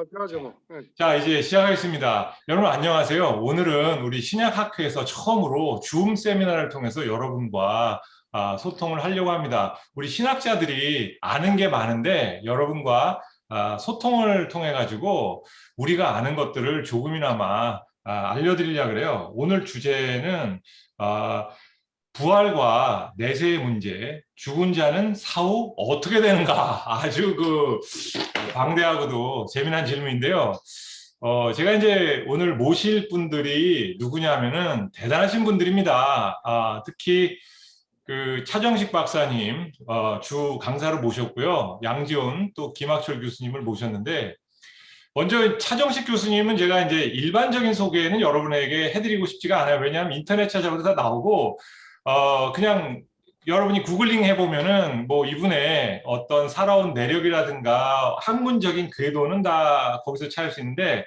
발표하죠 뭐. 네. 자, 이제 시작하겠습니다. 여러분 안녕하세요. 오늘은 우리 신약학회에서 처음으로 줌 세미나를 통해서 여러분과 소통을 하려고 합니다. 우리 신학자들이 아는 게 많은데 여러분과 소통을 통해 가지고 우리가 아는 것들을 조금이나마 알려드리려고 그래요. 오늘 주제는 부활과 내세의 문제, 죽은 자는 사후 어떻게 되는가? 아주 방대하고도 재미난 질문인데요. 제가 이제 오늘 모실 분들이 누구냐면은 대단하신 분들입니다. 특히 차정식 박사님, 주 강사로 모셨고요. 양지온 또 김학철 교수님을 모셨는데, 먼저 차정식 교수님은 제가 이제 일반적인 소개는 여러분에게 해드리고 싶지가 않아요. 왜냐하면 인터넷 찾아봐도 다 나오고, 그냥 여러분이 구글링 해보면은 뭐 이분의 어떤 살아온 내력이라든가 학문적인 궤도는 다 거기서 찾을 수 있는데,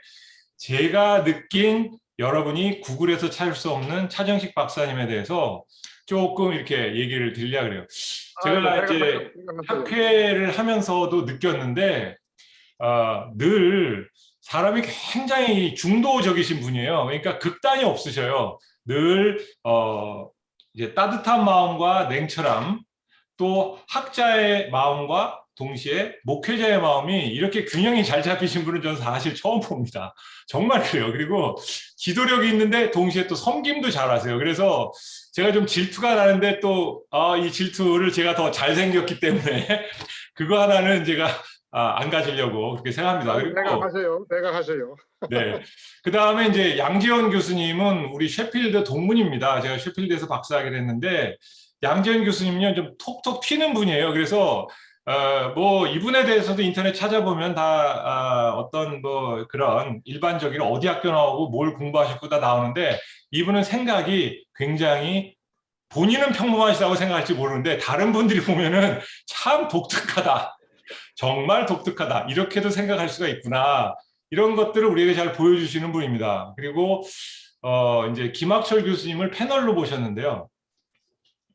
제가 느낀 여러분이 구글에서 찾을 수 없는 차정식 박사님에 대해서 조금 이렇게 얘기를 드리려고 그래요. 아이고, 제가 이제 생각하세요. 학회를 하면서도 느꼈는데, 늘 사람이 굉장히 중도적이신 분이에요. 그러니까 극단이 없으셔요. 늘 이제 따뜻한 마음과 냉철함, 또 학자의 마음과 동시에 목회자의 마음이 이렇게 균형이 잘 잡히신 분은 저는 사실 처음 봅니다. 정말 그래요. 그리고 기도력이 있는데 동시에 또 섬김도 잘하세요. 그래서 제가 좀 질투가 나는데 또 이 질투를 제가 더 잘생겼기 때문에 그거 하나는 제가 안 가지려고 그렇게 생각합니다. 아이고, 그리고 대각하세요. 네. 그 다음에 이제 양지원 교수님은 우리 셰필드 동문입니다. 제가 셰필드에서 박사학위를 했는데, 양지원 교수님은요, 좀 톡톡 튀는 분이에요. 그래서, 뭐, 이분에 대해서도 인터넷 찾아보면 다, 어떤 뭐, 그런 일반적인 어디 학교 나오고 뭘 공부하셨고 다 나오는데, 이분은 생각이 굉장히 본인은 평범하시다고 생각할지 모르는데, 다른 분들이 보면은 참 독특하다. 정말 독특하다. 이렇게도 생각할 수가 있구나. 이런 것들을 우리에게 잘 보여주시는 분입니다. 그리고 이제 김학철 교수님을 패널로 모셨는데요.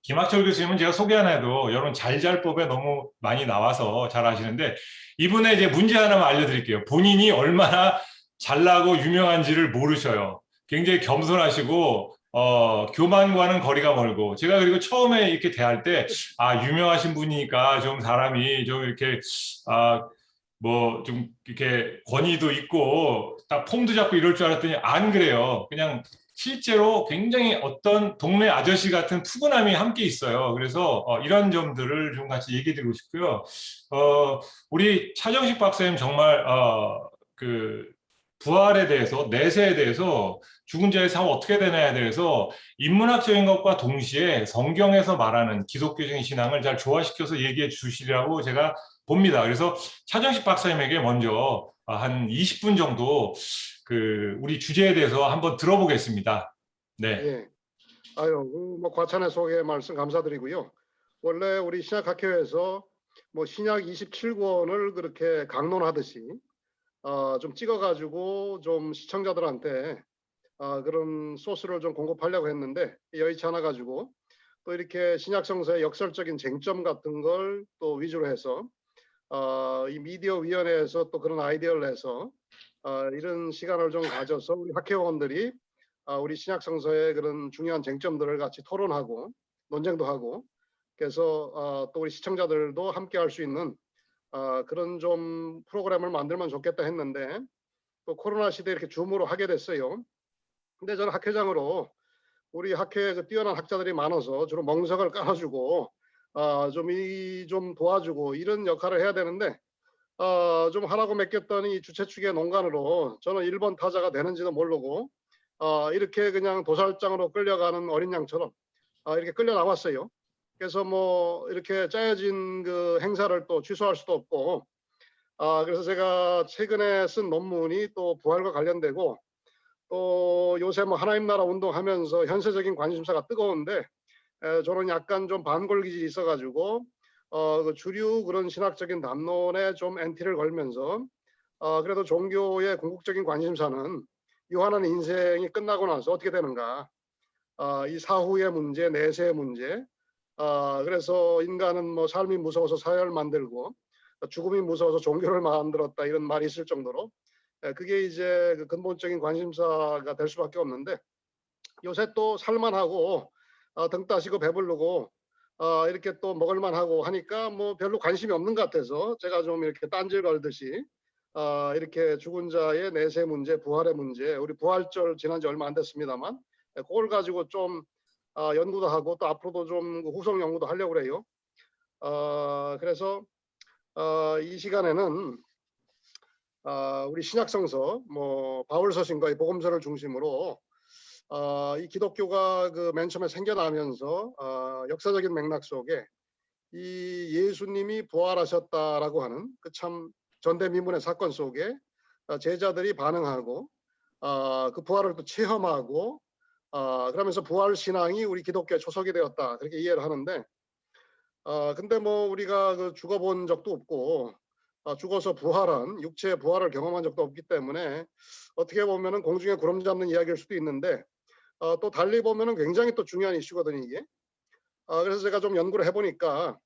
김학철 교수님은 제가 소개 안 해도 여러분 잘잘법에 너무 많이 나와서 잘 아시는데, 이분의 이제 문제 하나만 알려드릴게요. 본인이 얼마나 잘나고 유명한지를 모르셔요. 굉장히 겸손하시고 교만과는 거리가 멀고, 제가 그리고 처음에 이렇게 대할 때 유명하신 분이니까 좀 사람이 좀 이렇게 뭐 좀 이렇게 권위도 있고 딱 폼도 잡고 이럴 줄 알았더니 안 그래요. 그냥 실제로 굉장히 어떤 동네 아저씨 같은 푸근함이 함께 있어요. 그래서 이런 점들을 좀 같이 얘기 드리고 싶고요. 우리 차정식 박사님 정말 그 부활에 대해서, 내세에 대해서, 죽은 자의 사후 어떻게 되냐에 대해서 인문학적인 것과 동시에 성경에서 말하는 기독교적인 신앙을 잘 조화시켜서 얘기해 주시리라고 제가 봅니다. 그래서 차정식 박사님에게 먼저 한 20분 정도 우리 주제에 대해서 한번 들어보겠습니다. 네. 예. 아유, 뭐 과찬의 소개 말씀 감사드리고요. 원래 우리 신약학회에서 뭐 신약 27권을 그렇게 강론하듯이 좀 찍어가지고 좀 시청자들한테 그런 소스를 좀 공급하려고 했는데 여의치 않아 가지고 또 이렇게 신약성서의 역설적인 쟁점 같은 걸 또 위주로 해서 이 미디어 위원회에서 또 그런 아이디어를 내서 이런 시간을 좀 가져서 우리 학회원들이 우리 신약성서의 그런 중요한 쟁점들을 같이 토론하고 논쟁도 하고, 그래서 또 우리 시청자들도 함께 할 수 있는 그런 좀 프로그램을 만들면 좋겠다 했는데, 또 코로나 시대에 이렇게 줌으로 하게 됐어요. 근데 저는 학회장으로 우리 학회에 뛰어난 학자들이 많아서 주로 멍석을 깔아주고 좀 도와주고 이런 역할을 해야 되는데, 좀 하라고 맡겼더니 주최 측의 농간으로 저는 1번 타자가 되는지도 모르고 이렇게 그냥 도살장으로 끌려가는 어린 양처럼 이렇게 끌려 나왔어요. 그래서 뭐 이렇게 짜여진 그 행사를 또 취소할 수도 없고, 그래서 제가 최근에 쓴 논문이 또 부활과 관련되고, 또 요새 뭐 하나님 나라 운동하면서 현세적인 관심사가 뜨거운데 저는 약간 좀 반골 기질이 있어가지고 그 주류 그런 신학적인 담론에 좀 엔티를 걸면서 그래도 종교의 궁극적인 관심사는 유한한 인생이 끝나고 나서 어떻게 되는가, 이 사후의 문제, 내세의 문제, 그래서 인간은 뭐 삶이 무서워서 사회를 만들고 죽음이 무서워서 종교를 만들었다 이런 말이 있을 정도로 그게 이제 그 근본적인 관심사가 될 수밖에 없는데 요새 또 살만하고 등 따시고 배부르고 이렇게 또 먹을만하고 하니까 뭐 별로 관심이 없는 것 같아서 제가 좀 이렇게 딴질 걸듯이 이렇게 죽은 자의 내세 문제, 부활의 문제, 우리 부활절 지난 지 얼마 안 됐습니다만 그걸 가지고 좀 연구도 하고 또 앞으로도 좀 후속 연구도 하려고 그래요. 그래서 이 시간에는 우리 신약성서, 뭐 바울 서신과의 복음서를 중심으로 이 기독교가 그 맨 처음에 생겨나면서 역사적인 맥락 속에 이 예수님이 부활하셨다라고 하는 그 참 전대미문의 사건 속에 제자들이 반응하고 그 부활을 또 체험하고 그러면서 부활 신앙이 우리 기독교의 초석이 되었다 그렇게 이해를 하는데 근데 뭐 우리가 그 죽어본 적도 없고 죽어서 부활한 육체의 부활을 경험한 적도 없기 때문에 어떻게 보면은 공중에 구름 잡는 이야기일 수도 있는데 또 달리 보면은 굉장히 또 중요한 이슈거든요 이게. 그래서 제가 좀 연구를 해보니까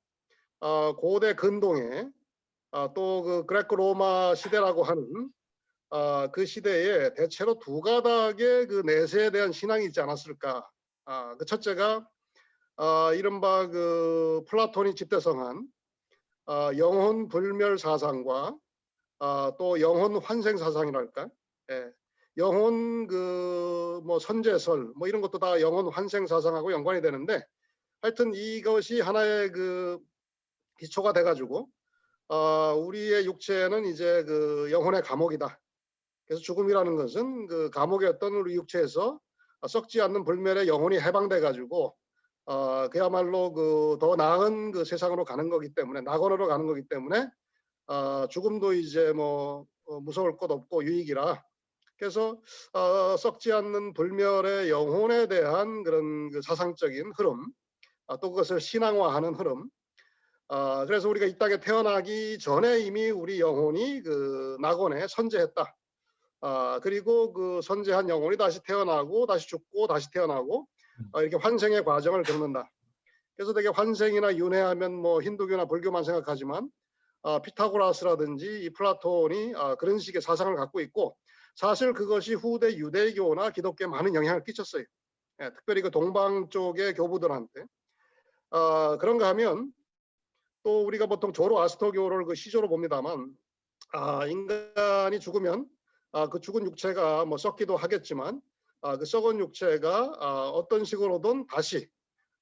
고대 근동에 또 그 그레코 로마 시대라고 하는 그 시대에 대체로 두 가닥의 그 내세에 대한 신앙이 있지 않았을까. 그 첫째가 이른바 그 플라톤이 집대성한 영혼 불멸 사상과 또 영혼 환생 사상이랄까. 예. 영혼 그 뭐 선제설 뭐 이런 것도 다 영혼 환생 사상하고 연관이 되는데 하여튼 이것이 하나의 그 기초가 돼가지고 우리의 육체는 이제 그 영혼의 감옥이다. 그래서 죽음이라는 것은 그 감옥이었던 우리 육체에서 썩지 않는 불멸의 영혼이 해방돼 가지고 그야말로 그 더 나은 그 세상으로 가는 거기 때문에 낙원으로 가는 거기 때문에 죽음도 이제 뭐 무서울 것 없고 유익이라. 그래서 썩지 않는 불멸의 영혼에 대한 그런 그 사상적인 흐름, 또 그것을 신앙화하는 흐름. 그래서 우리가 이 땅에 태어나기 전에 이미 우리 영혼이 그 낙원에 선재했다. 그리고 그 선재한 영혼이 다시 태어나고 다시 죽고 다시 태어나고 이렇게 환생의 과정을 겪는다. 그래서 되게 환생이나 윤회하면 뭐 힌두교나 불교만 생각하지만 피타고라스라든지 이 플라톤이 그런 식의 사상을 갖고 있고 사실 그것이 후대 유대교나 기독교에 많은 영향을 끼쳤어요. 예, 특별히 그 동방 쪽의 교부들한테. 그런가 하면 또 우리가 보통 조로아스터교를 그 시조로 봅니다만 인간이 죽으면 그 죽은 육체가 뭐 썩기도 하겠지만 그 썩은 육체가 어떤 식으로든 다시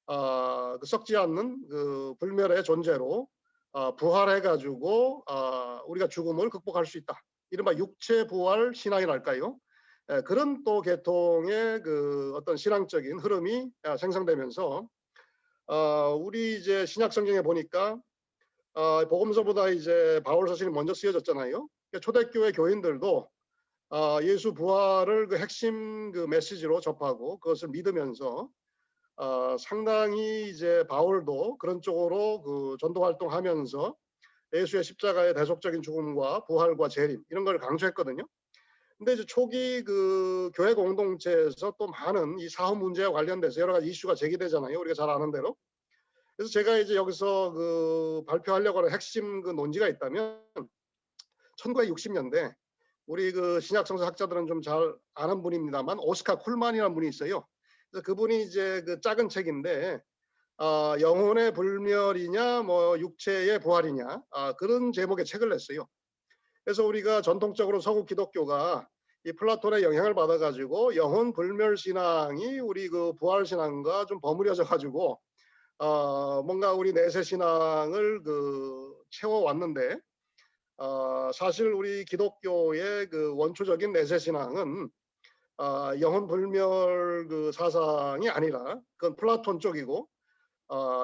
그 썩지 않는 그 불멸의 존재로 부활해 가지고 우리가 죽음을 극복할 수 있다. 이른바 육체 부활 신앙이랄까요? 그런 또 계통의 그 어떤 신앙적인 흐름이 생성되면서 우리 이제 신약 성경에 보니까 복음서보다 이제 바울 서신이 먼저 쓰여졌잖아요. 초대교회 교인들도 예수 부활을 그 핵심 그 메시지로 접하고 그것을 믿으면서 상당히 이제 바울도 그런 쪽으로 그 전도 활동하면서 예수의 십자가의 대속적인 죽음과 부활과 재림 이런 걸 강조했거든요. 근데 이제 초기 그 교회 공동체에서 또 많은 이 사후 문제와 관련돼서 여러 가지 이슈가 제기되잖아요. 우리가 잘 아는 대로. 그래서 제가 이제 여기서 그 발표하려고 하는 핵심 그 논지가 있다면 1960년대 우리 그 신약성서 학자들은 좀 잘 아는 분입니다만 오스카 쿨만이라는 분이 있어요. 그래서 그분이 이제 그 작은 책인데 영혼의 불멸이냐 뭐 육체의 부활이냐 그런 제목의 책을 냈어요. 그래서 우리가 전통적으로 서구 기독교가 이 플라톤의 영향을 받아가지고 영혼 불멸 신앙이 우리 그 부활 신앙과 좀 버무려져 가지고 뭔가 우리 내세 신앙을 그 채워왔는데 사실 우리 기독교의 그 원초적인 내세 신앙은 영혼 불멸 그 사상이 아니라 그건 플라톤 쪽이고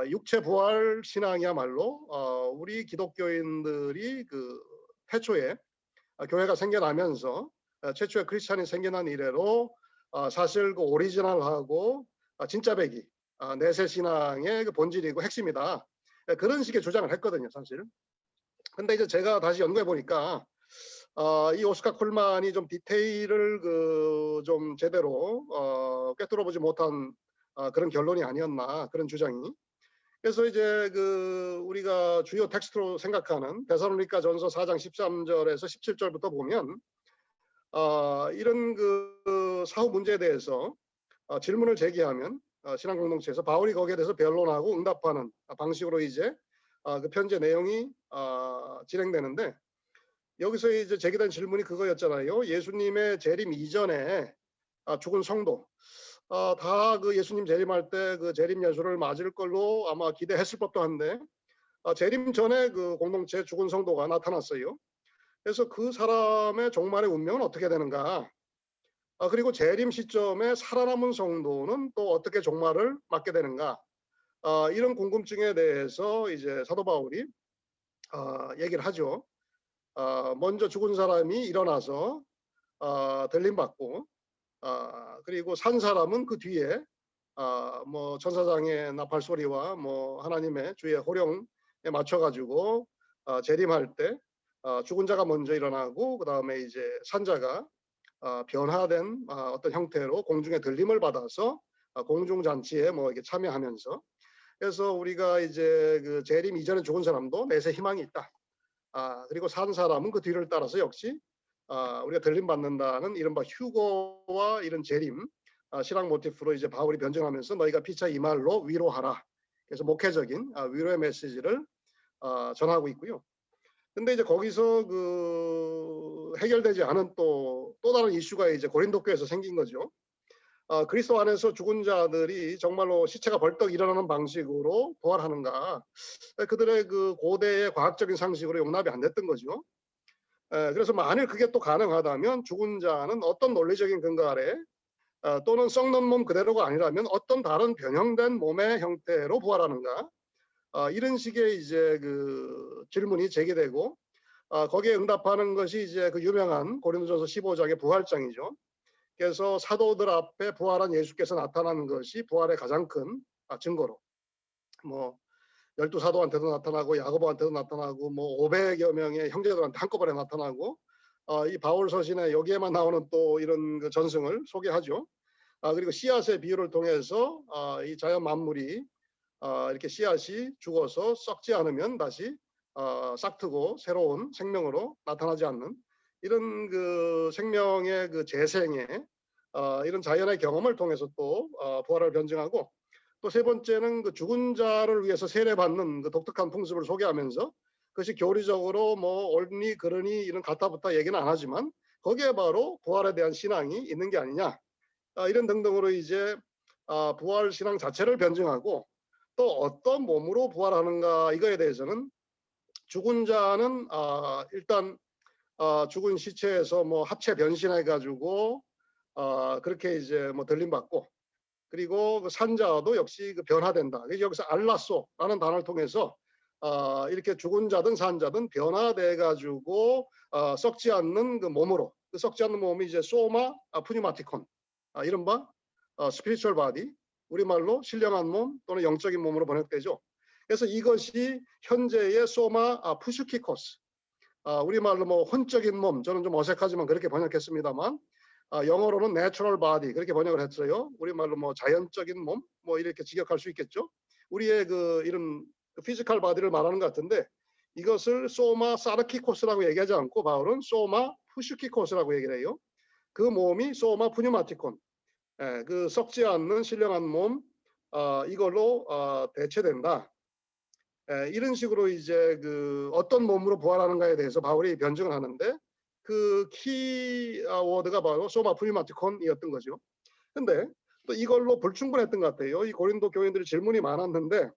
육체 부활 신앙이야말로 우리 기독교인들이 그 태초에 교회가 생겨나면서 최초의 크리스찬이 생겨난 이래로 사실 그 오리지널하고 진짜 배기 내세 신앙의 그 본질이고 핵심이다. 그런 식의 주장을 했거든요, 사실. 근데 이제 제가 다시 연구해 보니까 이 오스카 쿨만이 좀 디테일을 그 좀 제대로 꿰뚫어 보지 못한 그런 결론이 아니었나 그런 주장이. 그래서 이제 그 우리가 주요 텍스트로 생각하는 데살로니가 전서 4장 13절에서 17절부터 보면 이런 그 사후 문제에 대해서 질문을 제기하면 신앙 공동체에서 바울이 거기에 대해서 변론하고 응답하는 방식으로 이제 그 편지 내용이 진행되는데, 여기서 이제 제기된 질문이 그거였잖아요. 예수님의 재림 이전에 죽은 성도 다 그 예수님 재림할 때 그 재림 예수를 맞을 걸로 아마 기대했을 법도 한데, 재림 전에 그 공동체에 죽은 성도가 나타났어요. 그래서 그 사람의 종말의 운명은 어떻게 되는가? 그리고 재림 시점에 살아남은 성도는 또 어떻게 종말을 맞게 되는가? 이런 궁금증에 대해서 이제 사도 바울이 얘기를 하죠. 먼저 죽은 사람이 일어나서 들림 받고, 그리고 산 사람은 그 뒤에 뭐 천사장의 나팔 소리와 뭐 하나님의 주의 호령에 맞춰 가지고 재림할 때 죽은 자가 먼저 일어나고, 그 다음에 이제 산자가 변화된 어떤 형태로 공중에 들림을 받아서 공중 잔치에 뭐 이렇게 참여하면서, 그래서 우리가 이제 그 재림 이전에 죽은 사람도 내세 희망이 있다. 그리고 산 사람은 그 뒤를 따라서 역시 우리가 들림 받는다는 이른바 휴거와 이런 재림 신앙 모티프로 이제 바울이 변증하면서 너희가 피차 이 말로 위로하라. 그래서 목회적인 위로의 메시지를 전하고 있고요. 근데 이제 거기서 그 해결되지 않은 또 다른 이슈가 이제 고린도 교회에서 생긴 거죠. 그리스도 안에서 죽은 자들이 정말로 시체가 벌떡 일어나는 방식으로 부활하는가? 그들의 그 고대의 과학적인 상식으로 용납이 안 됐던 거죠. 그래서 만일 그게 또 가능하다면 죽은 자는 어떤 논리적인 근거 아래 또는 썩는 몸 그대로가 아니라면 어떤 다른 변형된 몸의 형태로 부활하는가? 이런 식의 이제 그 질문이 제기되고, 거기에 응답하는 것이 이제 그 유명한 고린도전서 15장의 부활장이죠. 그래서 사도들 앞에 부활한 예수께서 나타나는 것이 부활의 가장 큰 증거로, 뭐 12사도한테도 나타나고 야고보한테도 나타나고 뭐 500여 명의 형제들한테 한꺼번에 나타나고, 이 바울 서신에 여기에만 나오는 또 이런 그 전승을 소개하죠. 그리고 씨앗의 비유를 통해서 이 자연 만물이 이렇게 씨앗이 죽어서 썩지 않으면 다시 싹트고 새로운 생명으로 나타나지 않는 이런 그 생명의 그 재생의 이런 자연의 경험을 통해서 또 부활을 변증하고, 또 세 번째는 그 죽은 자를 위해서 세례받는 그 독특한 풍습을 소개하면서, 그것이 교리적으로 뭐 옳니 그르니 이런 가타부타 얘기는 안 하지만 거기에 바로 부활에 대한 신앙이 있는 게 아니냐, 이런 등등으로 이제 부활 신앙 자체를 변증하고, 또 어떤 몸으로 부활하는가 이거에 대해서는 죽은 자는 일단 죽은 시체에서 뭐 하체 변신해 가지고 그렇게 이제 뭐 들림 받고, 그리고 그 산자도 역시 그 변화된다. 여기서 알라소라는 단어를 통해서 이렇게 죽은 자든 산자든 변화돼 가지고 썩지 않는 그 몸으로, 그 썩지 않는 몸이 이제 소마 푸뉴마티콘, 이른바 스피리추얼 바디, 우리말로 신령한 몸 또는 영적인 몸으로 번역되죠. 그래서 이것이 현재의 소마 푸슈키코스, 우리말로 뭐 혼적인 몸, 저는 좀 어색하지만 그렇게 번역했습니다만, 영어로는 natural body 그렇게 번역을 했어요. 우리말로 뭐 자연적인 몸, 뭐 이렇게 직역할 수 있겠죠. 우리의 그 이런 피지컬 바디를 말하는 것 같은데, 이것을 소마 사르키코스라고 얘기하지 않고 바울은 소마 푸슈키코스라고 얘기를 해요. 그 몸이 소마 푸뉴마티콘, 그 썩지 않는 신령한 몸, 이걸로 대체된다. 이런 식으로 이제 그 어떤 몸으로 부활하는가에 대해서 바울이 변증을 하는데, 그 키워드가 바로 소마 푸뉴마티콘이었던 거죠. 근데 또 이걸로 불충분했던 것 같아요. 이 고린도 교인들이 질문이 많았는데,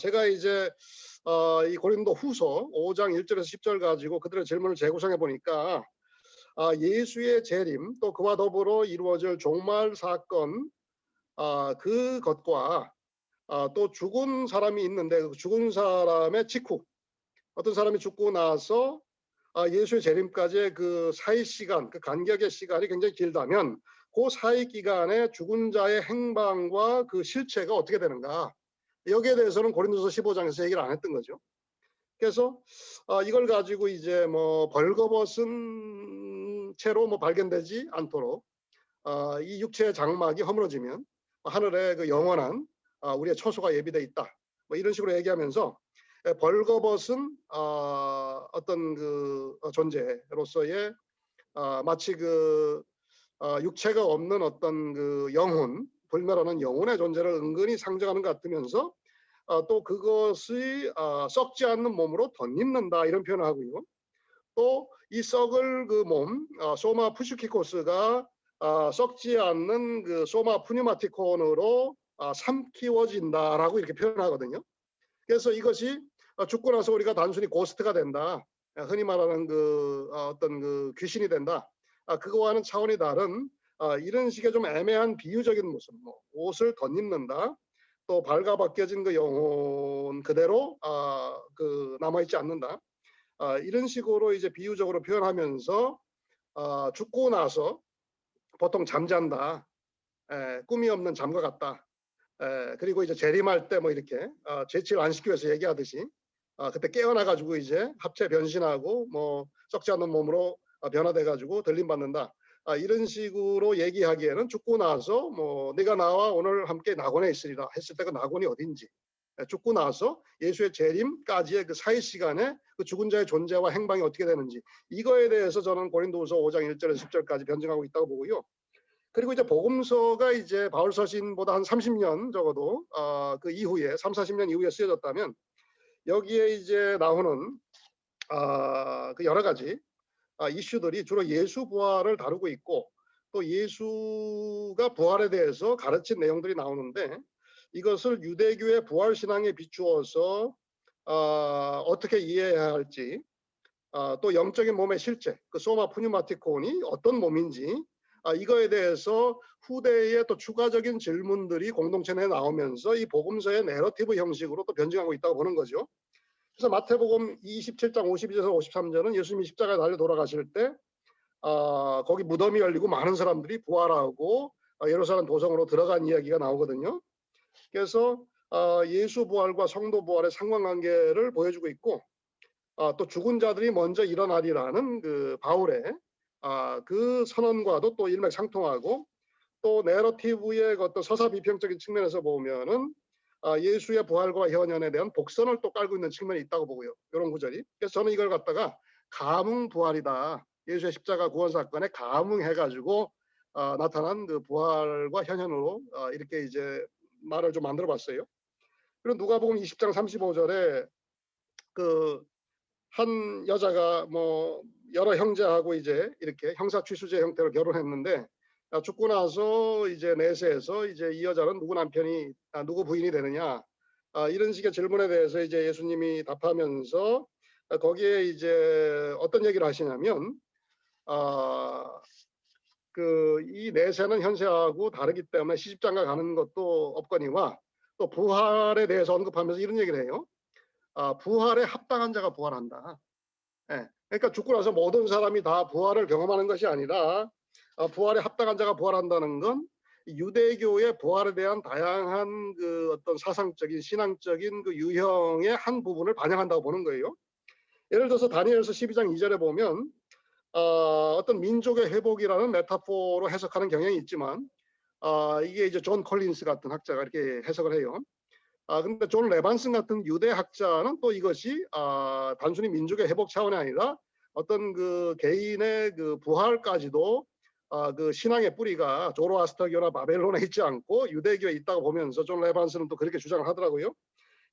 제가 이제 이 고린도 후서 5장 1절에서 10절 가지고 그들의 질문을 재구성해 보니까, 예수의 재림 또 그와 더불어 이루어질 종말 사건, 그것과 또 죽은 사람이 있는데 그 죽은 사람의 직후, 어떤 사람이 죽고 나서 예수의 재림까지의 그 사이 시간, 그 간격의 시간이 굉장히 길다면 그 사이 기간에 죽은 자의 행방과 그 실체가 어떻게 되는가, 여기에 대해서는 고린도서 15장에서 얘기를 안 했던 거죠. 그래서 이걸 가지고 이제 뭐 벌거벗은 채로 뭐 발견되지 않도록 이 육체의 장막이 허물어지면 하늘에 그 영원한 우리의 처소가 예비돼 있다, 뭐 이런 식으로 얘기하면서 벌거벗은 어떤 그 존재로서의 마치 육체가 없는 어떤 그 영혼, 불멸하는 영혼의 존재를 은근히 상징하는 것 같으면서 또 그것이 썩지 않는 몸으로 덧입는다 이런 표현을 하고요. 또 이 썩을 그 몸, 소마 푸슈키코스가 썩지 않는 그 소마 푸뉴마티콘으로 삼키워진다라고 이렇게 표현하거든요. 그래서 이것이 죽고 나서 우리가 단순히 고스트가 된다, 흔히 말하는 어떤 그 귀신이 된다, 그거와는 차원이 다른 이런 식의 좀 애매한 비유적인 모습, 뭐 옷을 덧입는다, 또 발가벗겨진 그 영혼 그대로 남아있지 않는다, 이런 식으로 이제 비유적으로 표현하면서 죽고 나서 보통 잠잔다, 꿈이 없는 잠과 같다, 그리고 이제 재림할 때 뭐 이렇게 죄칠 안 시키기 위해서 얘기하듯이 그때 깨어나가지고 이제 합체 변신하고 뭐 썩지 않는 몸으로 변화돼가지고 들림받는다. 이런 식으로 얘기하기에는 죽고 나서 뭐 네가 나와 오늘 함께 낙원에 있으리라 했을 때 그 낙원이 어딘지, 죽고 나서 예수의 재림까지의 그 사이 시간에 그 죽은 자의 존재와 행방이 어떻게 되는지, 이거에 대해서 저는 고린도후서 5장 1절에서 10절까지 변증하고 있다고 보고요. 그리고 이제 복음서가 이제 바울 서신보다 한 30년 적어도 그 이후에 3, 40년 이후에 쓰여졌다면 여기에 이제 나오는 그 여러 가지 이슈들이 주로 예수 부활을 다루고 있고, 또 예수가 부활에 대해서 가르친 내용들이 나오는데, 이것을 유대교의 부활 신앙에 비추어서 어떻게 이해해야 할지, 또 영적인 몸의 실제, 그 소마 푸뉴마티콘이 어떤 몸인지, 이거에 대해서 후대의 또 추가적인 질문들이 공동체 내에 나오면서 이 복음서의 내러티브 형식으로 또 변증하고 있다고 보는 거죠. 그래서 마태복음 27장 52절에서 53절은 예수님이 십자가에 달려 돌아가실 때 거기 무덤이 열리고 많은 사람들이 부활하고 예루살렘 도성으로 들어간 이야기가 나오거든요. 그래서 예수 부활과 성도 부활의 상관관계를 보여주고 있고, 또 죽은 자들이 먼저 일어나리라는 그 바울의 그 선언과도 또 일맥상통하고, 또 내러티브의 어떤 서사 비평적인 측면에서 보면은 예수의 부활과 현현에 대한 복선을 또 깔고 있는 측면이 있다고 보고요. 이런 구절이. 그래서 저는 이걸 갖다가 감흥 부활이다, 예수의 십자가 구원 사건에 감흥해가지고 나타난 그 부활과 현현으로 이렇게 이제 말을 좀 만들어봤어요. 그리고 누가복음 20장 35절에 그 한 여자가 뭐 여러 형제하고 이제 이렇게 형사 취수제 형태로 결혼했는데, 죽고 나서 이제 내세에서 이제 이 여자는 누구 남편이 누구 부인이 되느냐, 이런 식의 질문에 대해서 이제 예수님이 답하면서 거기에 이제 어떤 얘기를 하시냐면 이 내세는 현세하고 다르기 때문에 시집장가 가는 것도 없거니와, 또 부활에 대해서 언급하면서 이런 얘기를 해요. 부활에 합당한 자가 부활한다. 예. 그러니까 죽고 나서 모든 사람이 다 부활을 경험하는 것이 아니라 부활에 합당한 자가 부활한다는 건 유대교의 부활에 대한 다양한 그 어떤 사상적인 신앙적인 그 유형의 한 부분을 반영한다고 보는 거예요. 예를 들어서 다니엘서 12장 2절에 보면 어떤 민족의 회복이라는 메타포로 해석하는 경향이 있지만, 이게 이제 존 콜린스 같은 학자가 이렇게 해석을 해요. 근데 존 레반슨 같은 유대 학자는 또 이것이 단순히 민족의 회복 차원이 아니라 어떤 그 개인의 그 부활까지도 그 신앙의 뿌리가 조로아스터교나 바벨론에 있지 않고 유대교에 있다고 보면서 존 레반슨은 또 그렇게 주장을 하더라고요.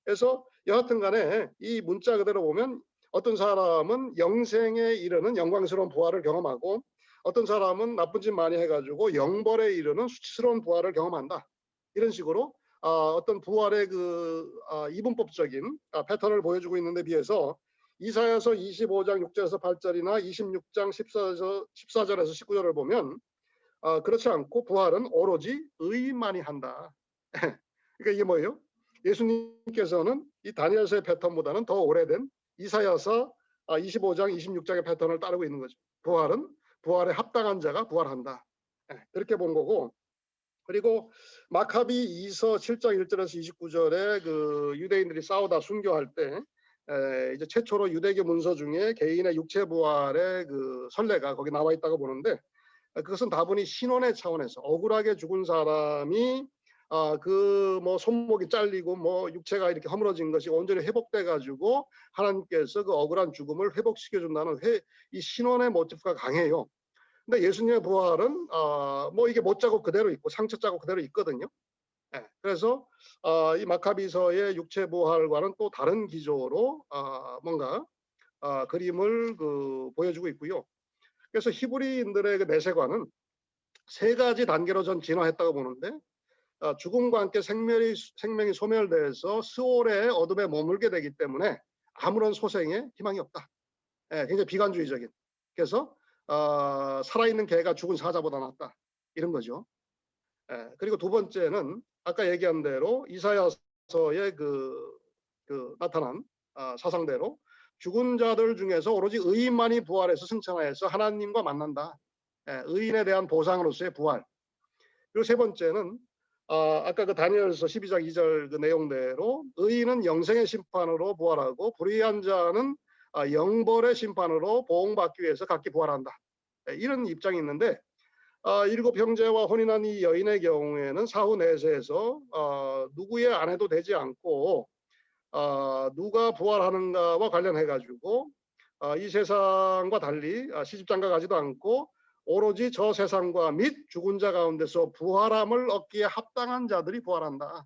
그래서 여하튼 간에 이 문자 그대로 보면 어떤 사람은 영생에 이르는 영광스러운 부활을 경험하고, 어떤 사람은 나쁜 짓 많이 해가지고 영벌에 이르는 수치스러운 부활을 경험한다. 이런 식으로 어떤 부활의 그 이분법적인 패턴을 보여주고 있는데 비해서 이사야서 25장 6절에서 8절이나 26장 14절에서 19절을 보면 그렇지 않고 부활은 오로지 의인만이 한다. 그러니까 이게 뭐예요? 예수님께서는 이 다니엘서의 패턴보다는 더 오래된 이사야서 25장 26장의 패턴을 따르고 있는 거죠. 부활은 부활에 합당한 자가 부활한다. 그렇게 본 거고, 그리고 마카비 2서 7장 1절에서 29절에 그 유대인들이 싸우다 순교할 때 이제 최초로 유대교 문서 중에 개인의 육체 부활의 그 선례가 거기 나와 있다고 보는데, 그것은 다분히 신원의 차원에서 억울하게 죽은 사람이 그 뭐 손목이 잘리고 뭐 육체가 이렇게 허물어진 것이 온전히 회복돼 가지고 하나님께서 그 억울한 죽음을 회복시켜 준다는 이 신원의 모티프가 강해요. 근데 예수님의 부활은 뭐 이게 못 자국 그대로 있고 상처 자국 그대로 있거든요. 예, 그래서 이 마카비서의 육체 부활과는 또 다른 기조로 뭔가 그림을 보여주고 있고요. 그래서 히브리인들의 그 내세관은 세 가지 단계로 전 진화했다고 보는데 죽음과 함께 생명이 소멸돼서 스올의 어둠에 머물게 되기 때문에 아무런 소생에 희망이 없다. 예, 굉장히 비관주의적인. 그래서 살아있는 개가 죽은 사자보다 낫다. 이런 거죠. 예, 그리고 두 번째는 아까 얘기한 대로 이사야서에 나타난 사상대로 죽은 자들 중에서 오로지 의인만이 부활해서 승천하여서 하나님과 만난다. 예, 의인에 대한 보상으로서의 부활. 그리고 세 번째는 아까 그 다니엘서 12장 2절 그 내용대로 의인은 영생의 심판으로 부활하고 불의한 자는 영벌의 심판으로 보응받기 위해서 각기 부활한다. 예, 이런 입장이 있는데 일곱 형제와 혼인한 이 여인의 경우에는 사후 내세에서 누구의 아내도 되지 않고 누가 부활하는가와 관련해 가지고 이 세상과 달리 시집장가 가지도 않고 오로지 저 세상과 및 죽은 자 가운데서 부활함을 얻기에 합당한 자들이 부활한다.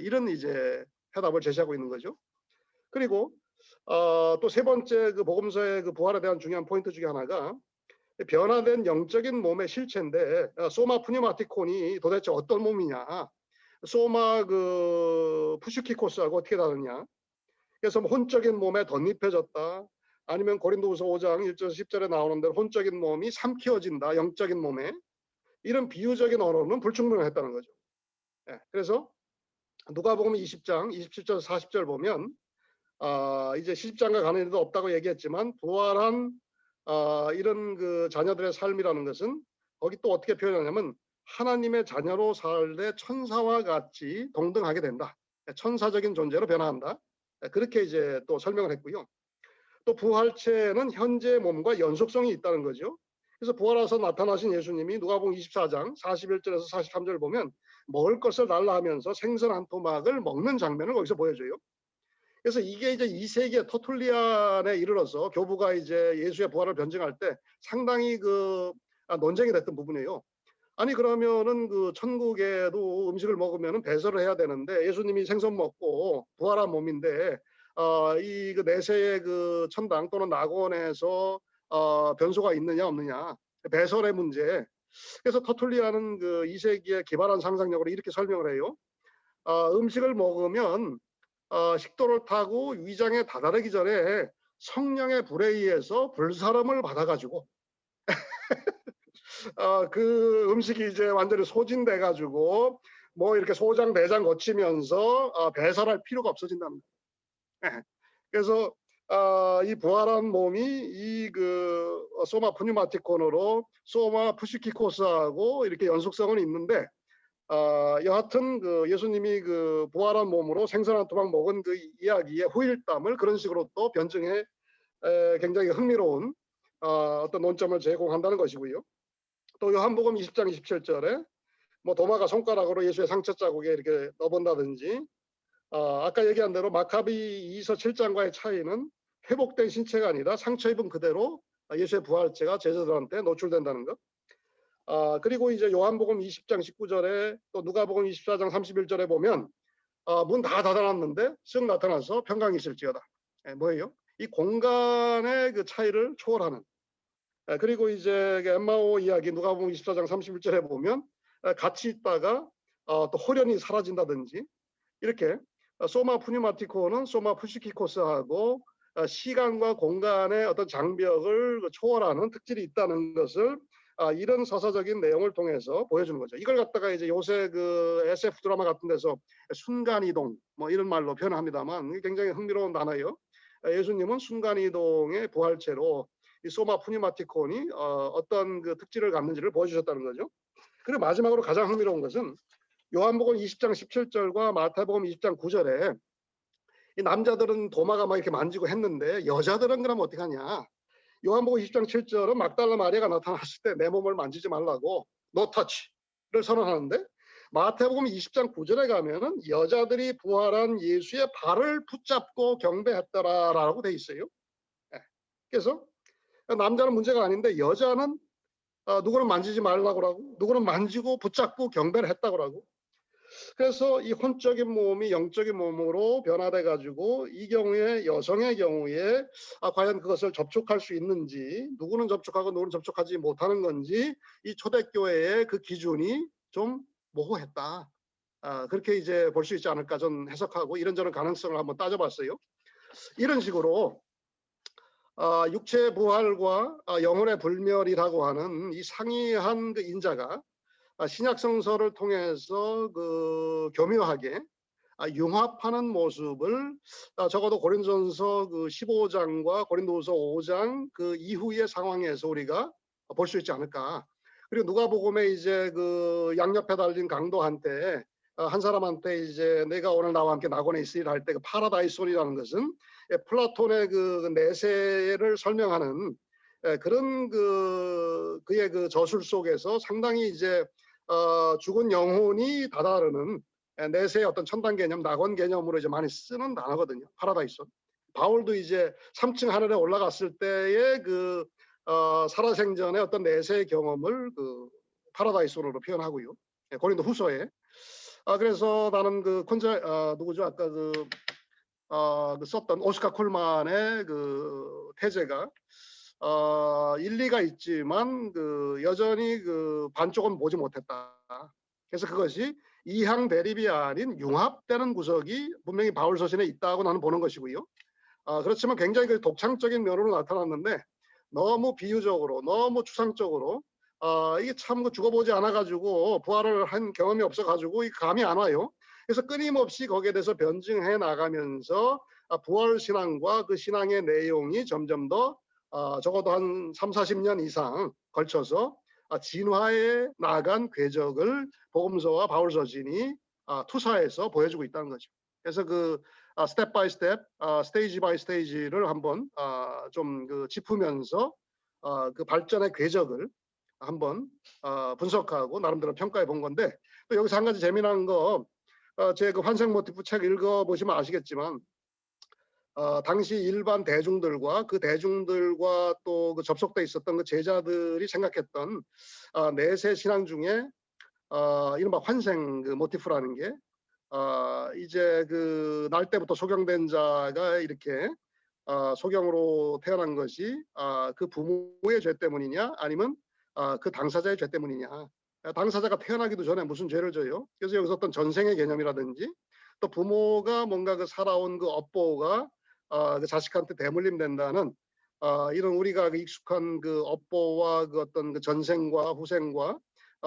이런 이제 해답을 제시하고 있는 거죠. 그리고 또 세 번째 그 복음서의 그 부활에 대한 중요한 포인트 중에 하나가 변화된 영적인 몸의 실체인데 소마 푸니마티콘이 도대체 어떤 몸이냐? 소마 푸슈키코스하고 어떻게 다르냐? 그래서 뭐 혼적인 몸에 덧입혀졌다. 아니면 고린도후서 5장 1절 10절에 나오는 대로 혼적인 몸이 삼키어진다. 영적인 몸에. 이런 비유적인 언어는 불충분했다는 거죠. 예, 그래서 누가복음 20장 27절 40절 보면 이제 시집장가 가는 일도 없다고 얘기했지만 부활한 이런 그 자녀들의 삶이라는 것은 거기 또 어떻게 표현하냐면 하나님의 자녀로 살되 천사와 같이 동등하게 된다. 천사적인 존재로 변화한다. 그렇게 이제 또 설명을 했고요. 또 부활체는 현재 몸과 연속성이 있다는 거죠. 그래서 부활해서 나타나신 예수님이 누가복음 24장 41절에서 43절 보면 먹을 것을 달라 하면서 생선 한 토막을 먹는 장면을 거기서 보여줘요. 그래서 이게 이제 2세기의 터툴리안에 이르러서 교부가 이제 예수의 부활을 변증할 때 상당히 논쟁이 됐던 부분이에요. 아니 그러면은 천국에도 음식을 먹으면은 배설을 해야 되는데 예수님이 생선 먹고 부활한 몸인데 이 내세의 천당 또는 낙원에서 변소가 있느냐 없느냐 배설의 문제. 그래서 터툴리안은 2세기에 기발한 상상력으로 이렇게 설명을 해요. 음식을 먹으면 식도를 타고 위장에 다다르기 전에 성령의 불에 의해서 불사름을 받아가지고 그 음식이 이제 완전히 소진돼 가지고 뭐 이렇게 소장 내장 거치면서 배설할 필요가 없어진다는 거예요. 그래서 이 부활한 몸이 이 소마 푸뉴마티콘으로 소마 푸시키코스하고 이렇게 연속성은 있는데 여하튼 예수님이 부활한 몸으로 생선 한 토막 먹은 그 이야기의 후일담을 그런 식으로 또 변증해 굉장히 흥미로운 어떤 논점을 제공한다는 것이고요. 또 요한복음 20장 27절에 뭐 도마가 손가락으로 예수의 상처 자국에 이렇게 넣어본다든지 아까 얘기한 대로 마카비 2서 7장과의 차이는 회복된 신체가 아니라 상처 입은 그대로 예수의 부활체가 제자들한테 노출된다는 것. 그리고 이제 요한복음 20장 19절에 또 누가복음 24장 31절에 보면 문 다 닫아놨는데 쓱 나타나서 평강이 있을지어다. 뭐예요? 이 공간의 그 차이를 초월하는. 그리고 이제 엠마오 이야기 누가복음 24장 31절에 보면 같이 있다가 또 호련히 사라진다든지 이렇게 소마 푸니마티코는 소마 푸시키코스하고 시간과 공간의 어떤 장벽을 초월하는 특질이 있다는 것을 이런 서사적인 내용을 통해서 보여주는 거죠. 이걸 갖다가 이제 요새 SF 드라마 같은 데서 순간이동 뭐 이런 말로 표현합니다만 굉장히 흥미로운 단어예요. 예수님은 순간이동의 부활체로 이 소마 푸니마티콘이 어떤 특질을 갖는지를 보여주셨다는 거죠. 그리고 마지막으로 가장 흥미로운 것은 요한복음 20장 17절과 마태복음 20장 9절에 이 남자들은 도마가 막 이렇게 만지고 했는데 여자들은 그럼 어떻게 하냐? 요한복음 20장 7절은 막달라 마리아가 나타났을 때 내 몸을 만지지 말라고 no touch를 선언하는데 마태복음 20장 9절에 가면은 여자들이 부활한 예수의 발을 붙잡고 경배했더라라고 돼 있어요. 그래서 남자는 문제가 아닌데 여자는 누구는 만지지 말라고 그러고 누구는 만지고 붙잡고 경배를 했다고 그러고. 그래서 이 혼적인 몸이 영적인 몸으로 변화돼 가지고 이 경우에 여성의 경우에 과연 그것을 접촉할 수 있는지, 누구는 접촉하고 누구는 접촉하지 못하는 건지 이 초대교회의 그 기준이 좀 모호했다. 그렇게 이제 볼 수 있지 않을까 저는 해석하고 이런저런 가능성을 한번 따져봤어요. 이런 식으로 육체 부활과 영혼의 불멸이라고 하는 이 상이한 그 인자가 신약 성서를 통해서 그 교묘하게 융합하는 모습을 적어도 고린도전서 그 15장과 고린도후서 5장 그 이후의 상황에서 우리가 볼 수 있지 않을까. 그리고 누가복음에 이제 그 양옆에 달린 강도한테 한 사람한테 이제 내가 오늘 나와 함께 낙원에 있으리라 할 때 그 파라다이손이라는 것은 플라톤의 그 내세를 설명하는 그런 그의 그 저술 속에서 상당히 이제 죽은 영혼이 다다르는 내세의 어떤 천당 개념, 낙원 개념으로 이제 많이 쓰는 단어거든요. 파라다이손. 바울도 이제 3층 하늘에 올라갔을 때의 그 살아생전의 어떤 내세의 경험을 그 파라다이손으로 표현하고요. 고린도 후서에. 그래서 나는 그 누구죠? 아까 그 썼던 오스카 콜만의 그 태제가 일리가 있지만 그 여전히 그 반쪽은 보지 못했다. 그래서 그것이 이항 대립이 아닌 융합되는 구석이 분명히 바울 서신에 있다고 나는 보는 것이고요. 그렇지만 굉장히 그 독창적인 면으로 나타났는데 너무 비유적으로, 너무 추상적으로 이게 참 그 죽어보지 않아가지고 부활을 한 경험이 없어가지고 이 감이 안 와요. 그래서 끊임없이 거기에 대해서 변증해 나가면서 부활 신앙과 그 신앙의 내용이 점점 더 적어도 한 3, 40년 이상 걸쳐서 진화해 나간 궤적을 복음서와 바울 서신이 투사해서 보여주고 있다는 거죠. 그래서 그 스텝 바이 스텝, 스테이지 바이 스테이지를 한번 좀 그 짚으면서 그 발전의 궤적을 한번 분석하고 나름대로 평가해 본 건데, 또 여기서 한 가지 재미난 거, 제 그 환생 모티프 책 읽어보시면 아시겠지만 당시 일반 대중들과 그 대중들과 또 그 접속돼 있었던 그 제자들이 생각했던 내세 신앙 중에 이른바 환생 그 모티프라는 게 이제 그 날 때부터 소경된 자가 이렇게 소경으로 태어난 것이 그 부모의 죄 때문이냐 아니면 그 당사자의 죄 때문이냐. 당사자가 태어나기도 전에 무슨 죄를 져요. 그래서 여기서 어떤 전생의 개념이라든지 또 부모가 뭔가 그 살아온 그 업보가 그 자식한테 대물림 된다는 이런 우리가 그 익숙한 그 업보와 그 어떤 그 전생과 후생과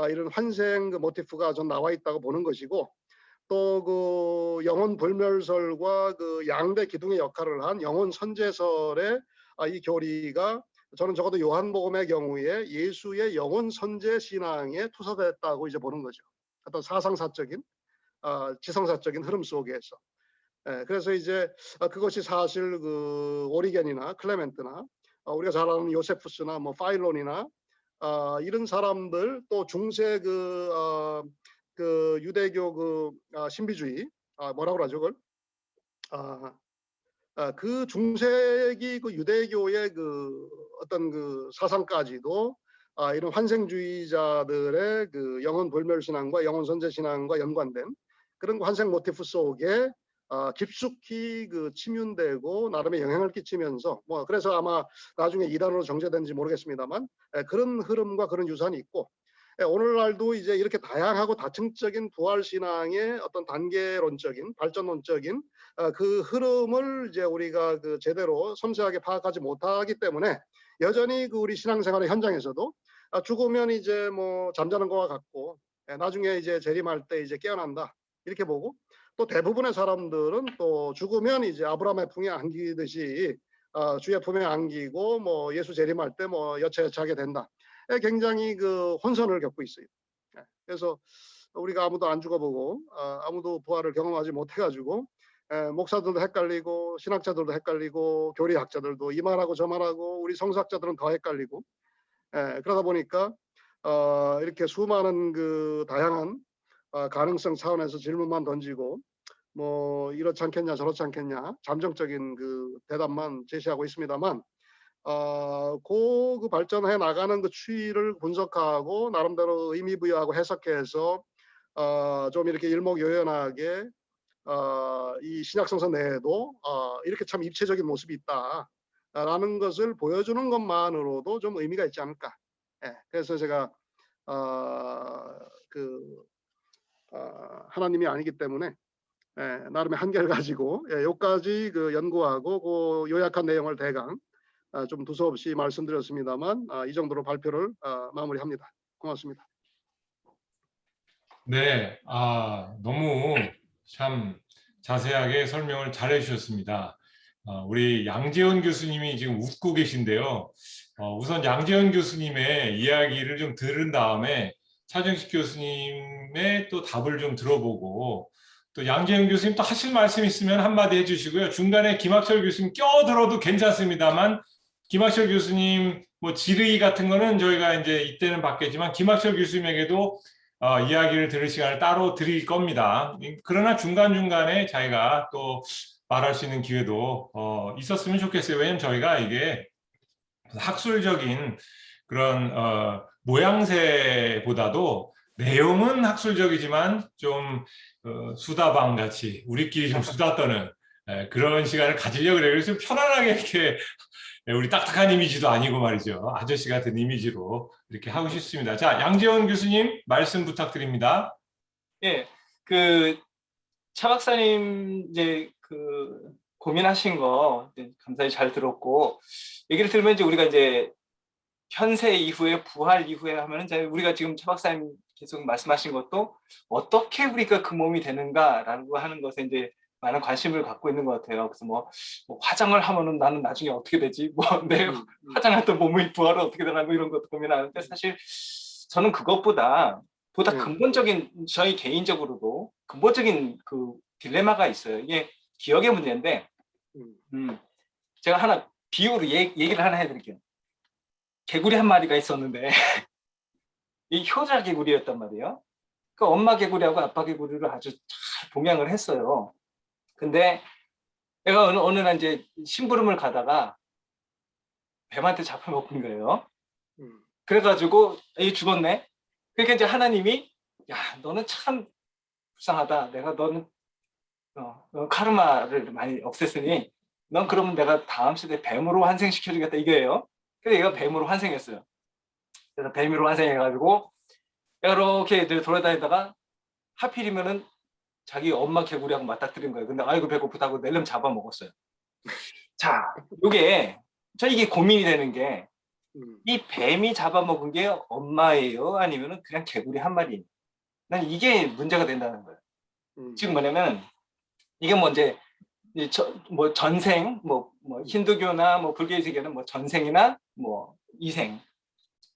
이런 환생 그 모티프가 좀 나와 있다고 보는 것이고, 또 그 영혼 불멸설과 그 양대 기둥의 역할을 한 영혼 선제설의 이 교리가 저는 적어도 요한복음의 경우에 예수의 영혼 선제 신앙에 투사됐다고 이제 보는 거죠. 어떤 사상사적인 지성사적인 흐름 속에서. 그래서 이제 그것이 사실 그 오리겐이나 클레멘트나 우리가 잘 아는 요세푸스나 뭐 파일론이나 이런 사람들, 또 중세 그 유대교 그 신비주의 뭐라고 그러죠 그걸 그 중세기 그 유대교의 그 어떤 그 사상까지도 이런 환생주의자들의 그 영혼 불멸 신앙과 영혼 선제 신앙과 연관된 그런 환생 모티프 속에 깊숙이 그 침윤되고 나름의 영향을 끼치면서 뭐 그래서 아마 나중에 이단으로 정제된지 모르겠습니다만 그런 흐름과 그런 유산이 있고, 오늘날도 이제 이렇게 다양하고 다층적인 부활 신앙의 어떤 단계론적인 발전론적인 그 흐름을 이제 우리가 그 제대로 섬세하게 파악하지 못하기 때문에 여전히 그 우리 신앙생활의 현장에서도 죽으면 이제 뭐 잠자는 것과 같고 나중에 이제 재림할 때 이제 깨어난다 이렇게 보고, 또 대부분의 사람들은 또 죽으면 이제 아브라함의 품에 안기듯이 주의 품에 안기고 뭐 예수 재림할 때 뭐 여차여차하게 된다. 굉장히 그 혼선을 겪고 있어요. 그래서 우리가 아무도 안 죽어보고 아무도 부활을 경험하지 못해가지고 목사들도 헷갈리고 신학자들도 헷갈리고 교리학자들도 이 말하고 저 말하고 우리 성서학자들은 더 헷갈리고 그러다 보니까 이렇게 수많은 그 다양한 가능성 차원에서 질문만 던지고 뭐 이렇지 않겠냐 저렇지 않겠냐 잠정적인 그 대답만 제시하고 있습니다만 그 발전해 나가는 그 추이를 분석하고 나름대로 의미 부여하고 해석해서 좀 이렇게 일목요연하게 이 신약 성서 내에도 이렇게 참 입체적인 모습이 있다라는 것을 보여주는 것만으로도 좀 의미가 있지 않을까. 예, 그래서 제가 그 하나님이 아니기 때문에 나름의 한계를 가지고 요까지 그 연구하고 그 요약한 내용을 대강 좀 두서없이 말씀드렸습니다만 이 정도로 발표를 마무리합니다. 고맙습니다. 네, 너무 참 자세하게 설명을 잘 해주셨습니다. 우리 양재원 교수님이 지금 웃고 계신데요. 우선 양재원 교수님의 이야기를 좀 들은 다음에 차정식 교수님의 또 답을 좀 들어보고 또 양재원 교수님 또 하실 말씀 있으면 한마디 해주시고요. 중간에 김학철 교수님 껴들어도 괜찮습니다만 김학철 교수님 뭐 질의 같은 거는 저희가 이제 이때는 받겠지만 김학철 교수님에게도 이야기를 들을 시간을 따로 드릴 겁니다. 그러나 중간중간에 자기가 또 말할 수 있는 기회도 있었으면 좋겠어요. 왜냐면 저희가 이게 학술적인 그런 모양새보다도 내용은 학술적이지만 좀 수다방 같이 우리끼리 좀 수다 떠는 그런 시간을 가지려고 그래요. 그래서 편안하게 이렇게 우리 딱딱한 이미지도 아니고 말이죠. 아저씨 같은 이미지로 이렇게 하고 싶습니다. 자, 양재원 교수님 말씀 부탁드립니다. 예, 그 차 박사님 이제 그 고민하신 거 감사히 잘 들었고, 얘기를 들으면 이제 우리가 이제 현세 이후에 부활 이후에 하면은 이제 우리가 지금 차 박사님 계속 말씀하신 것도 어떻게 우리가 그 몸이 되는가라고 하는 것에 이제 많은 관심을 갖고 있는 것 같아요. 그래서 뭐 화장을 하면은 나는 나중에 어떻게 되지? 뭐 내 화장했던 몸의 부활은 어떻게 되나 뭐 이런 것도 고민하는데, 사실 저는 그것보다 근본적인, 저희 개인적으로도 근본적인 그 딜레마가 있어요. 이게 기억의 문제인데, 제가 하나 비유로 얘기를 하나 해드릴게요. 개구리 한 마리가 있었는데 이 효자 개구리였단 말이에요. 그 엄마 개구리하고 아빠 개구리를 아주 잘 봉양을 했어요. 근데 얘가 어느 날 이제 심부름을 가다가 뱀한테 잡혀먹은 거예요. 그래가지고 이 죽었네. 그러니까 이제 하나님이, 야, 너는 참 불쌍하다. 내가 너는 카르마를 많이 없앴으니 넌 그러면 내가 다음 세대 뱀으로 환생시켜주겠다 이거예요. 그래서 얘가 뱀으로 환생했어요. 그래서 뱀으로 환생해가지고 얘가 이렇게 돌아다니다가 하필이면은 자기 엄마 개구리하고 맞닥뜨린 거예요. 근데 아이고 배고프다고 낼름 잡아먹었어요. 자, 이게 고민이 되는 게, 이 뱀이 잡아먹은 게 엄마예요? 아니면은 그냥 개구리 한 마리예요? 난 이게 문제가 된다는 거예요. 지금 뭐냐면, 이게 뭐 이제 뭐 전생, 뭐 힌두교나 뭐 불교의 세계는 뭐 전생이나 뭐 이생,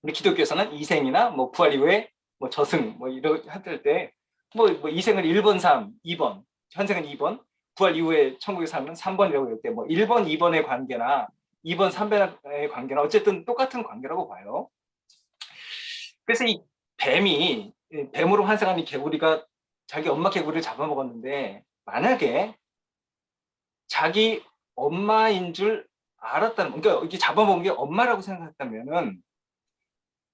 우리 기독교에서는 이생이나 뭐 부활 이후에 뭐 저승 뭐 이렇게 할 때 뭐 이생을 1번, 3, 2번, 현생은 2번, 부활 이후에 천국에 살면 3번이라고 할 때 뭐 1번, 2번의 관계나 2번, 3번의 관계나 어쨌든 똑같은 관계라고 봐요. 그래서 이 뱀으로 환생한 이 개구리가 자기 엄마 개구리를 잡아먹었는데, 만약에 자기 엄마인 줄 알았다는, 그러니까 이게 잡아먹은 게 엄마라고 생각했다면은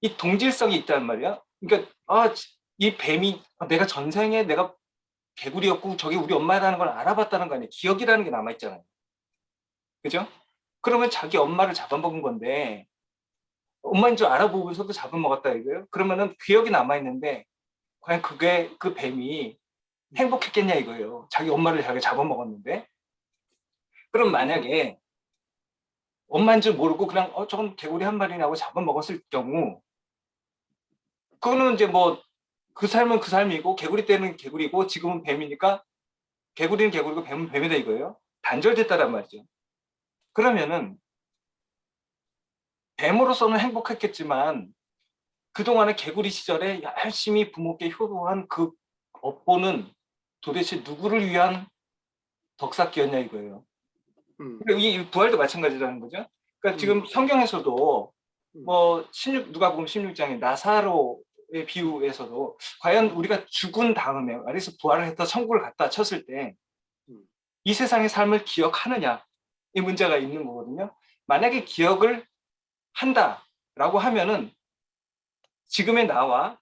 이 동질성이 있단 말이야. 그러니까 이 뱀이 내가 전생에 내가 개구리였고 저게 우리 엄마라는 걸 알아봤다는 거 아니에요. 기억이라는 게 남아있잖아요. 그죠? 그러면 자기 엄마를 잡아먹은 건데 엄마인 줄 알아보고서도 잡아먹었다 이거예요. 그러면은 기억이 남아있는데 과연 그 뱀이 행복했겠냐 이거예요. 자기 엄마를 자기가 잡아먹었는데. 그럼 만약에 엄마인 줄 모르고 그냥 저건 개구리 한 마리라고 잡아먹었을 경우, 그거는 이제 뭐 그 삶은 그 삶이고 개구리 때는 개구리고 지금은 뱀이니까 개구리는 개구리고 뱀은 뱀이다 이거예요. 단절됐다란 말이죠. 그러면은 뱀으로서는 행복했겠지만 그동안의 개구리 시절에 열심히 부모께 효도한 그 업보는 도대체 누구를 위한 덕쌓기였냐 이거예요. 이 부활도 마찬가지라는 거죠. 그러니까 지금 성경에서도 뭐 누가복음 16장에 나사로의 비유에서도 과연 우리가 죽은 다음에 그래서 부활을 했다 천국을 갔다 쳤을 때 이 세상의 삶을 기억하느냐 이 문제가 있는 거거든요. 만약에 기억을 한다라고 하면은 지금의 나와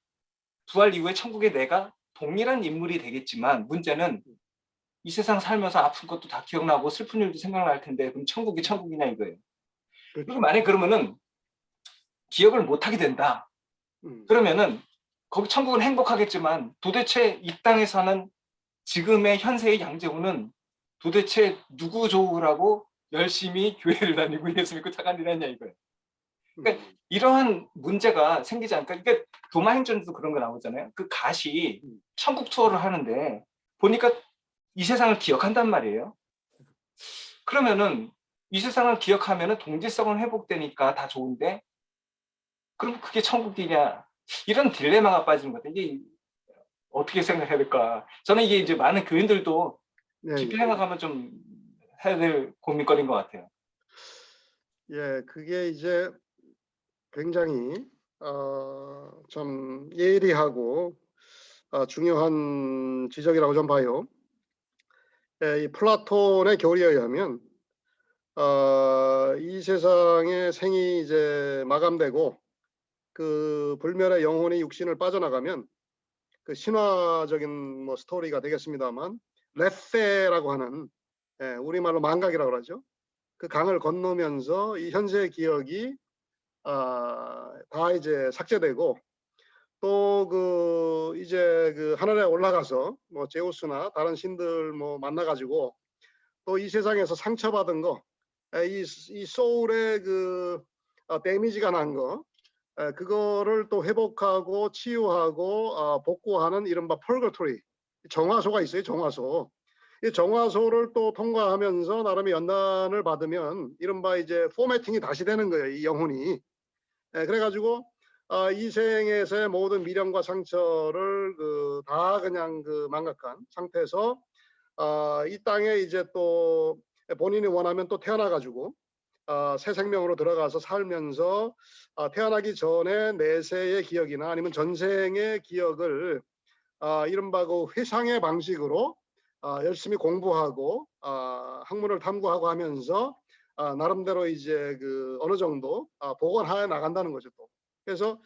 부활 이후의 천국의 내가 동일한 인물이 되겠지만 문제는 이 세상 살면서 아픈 것도 다 기억나고 슬픈 일도 생각날 텐데 그럼 천국이 천국이냐 이거예요. 그리고 그렇죠. 만약에 그러면은 기억을 못하게 된다. 그러면은 거기 천국은 행복하겠지만 도대체 이 땅에 사는 지금의 현세의 양재훈은 도대체 누구 좋으라고 열심히 교회를 다니고 예수 믿고 착한일했냐 이거예요. 그러니까 이러한 문제가 생기지 않을까. 그러니까 도마행전에도 그런 거 나오잖아요. 그 갓이 천국 투어를 하는데 보니까 이 세상을 기억한단 말이에요. 그러면은 이 세상을 기억하면은 동질성은 회복되니까 다 좋은데 그럼 그게 천국이냐? 이런 딜레마가 빠지는 것 같아요. 이게 어떻게 생각해야 될까? 저는 이게 이제 많은 교인들도 네, 깊이 생각하면 좀 해야 될 고민거리인 것 같아요. 예, 그게 이제 굉장히 좀 예리하고 중요한 지적이라고 좀 봐요. 예, 이 플라톤의 교리에 의하면 이 세상의 생이 이제 마감되고 그 불멸의 영혼이 육신을 빠져나가면 그 신화적인 뭐 스토리가 되겠습니다만 레페라고 하는 우리말로 망각이라고 그러죠. 그 강을 건너면서 이 현세의 기억이 다 이제 삭제되고 또 그 이제 그 하늘에 올라가서 뭐 제우스나 다른 신들 뭐 만나가지고 또 이 세상에서 상처받은 거, 이 소울의 그 데미지가 난 거, 그거를 또 회복하고 치유하고 복구하는 이른바 펄거토리 정화소가 있어요. 정화소. 이 정화소를 또 통과하면서 나름의 연단을 받으면 이른바 이제 포매팅이 다시 되는 거예요. 이 영혼이. 그래가지고 이 생에서의 모든 미련과 상처를 다 그냥 그 망각한 상태에서 이 땅에 이제 또 본인이 원하면 또 태어나가지고 새 생명으로 들어가서 살면서 태어나기 전에 내세의 기억이나 아니면 전생의 기억을 이른바 그 회상의 방식으로 열심히 공부하고 학문을 탐구하고 하면서 나름대로 이제 그 어느 정도 복원하여 나간다는 거죠 또. 그래서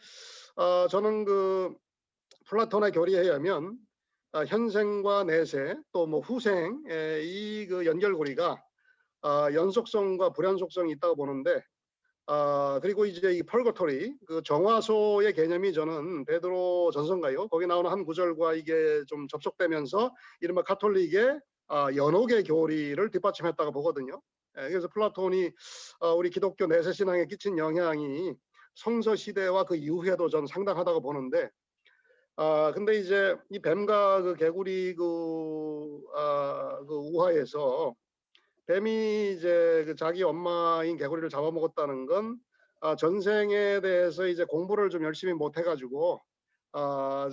저는 그 플라톤의 교리에 의하면 현생과 내세 또 뭐 후생의 이 그 연결고리가 연속성과 불연속성이 있다고 보는데 그리고 이제 이 펄거토리 그 정화소의 개념이 저는 베드로 전서인가요? 거기 나오는 한 구절과 이게 좀 접속되면서 이른바 가톨릭의 연옥의 교리를 뒷받침했다고 보거든요. 그래서 플라톤이 우리 기독교 내세 신앙에 끼친 영향이 성서 시대와 그 이후에도 전 상당하다고 보는데 근데 이제 이 뱀과 그 개구리 그 우화에서 뱀이 이제 그 자기 엄마인 개구리를 잡아먹었다는 건 전생에 대해서 이제 공부를 좀 열심히 못 해가지고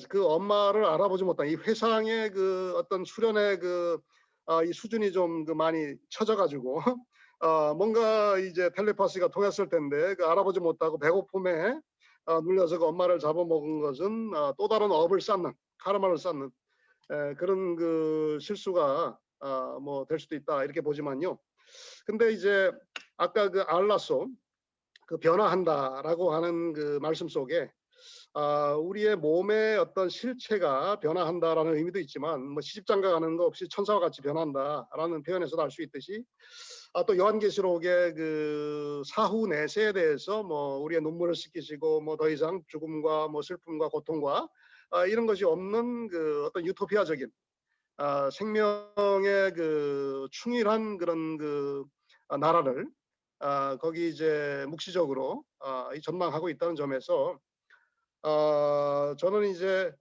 그 엄마를 알아보지 못한 이 회상의 그 어떤 수련의 이 수준이 좀 그 많이 처져가지고 뭔가 이제 텔레파시가 통했을 텐데 그 알아보지 못하고 배고픔에 눌려서 그 엄마를 잡아먹은 것은 또 다른 업을 쌓는 카르마를 쌓는 그런 그 실수가 뭐 될 수도 있다 이렇게 보지만요. 근데 이제 아까 그 알라소 그 변화한다라고 하는 그 말씀 속에 우리의 몸의 어떤 실체가 변화한다라는 의미도 있지만 뭐 시집장가 가는 거 없이 천사와 같이 변한다라는 표현에서도 알 수 있듯이 또 요한계시록의 그 사후 내세에 대해서 뭐 우리의 눈물을 씻기시고 뭐 더 이상 죽음과 뭐 슬픔과 고통과 이런 것이 없는 그 어떤 유토피아적인 생명의 그 충일한 그런 그 나라를 거기 이제 묵시적으로 이 전망하고 있다는 점에서 저는 이제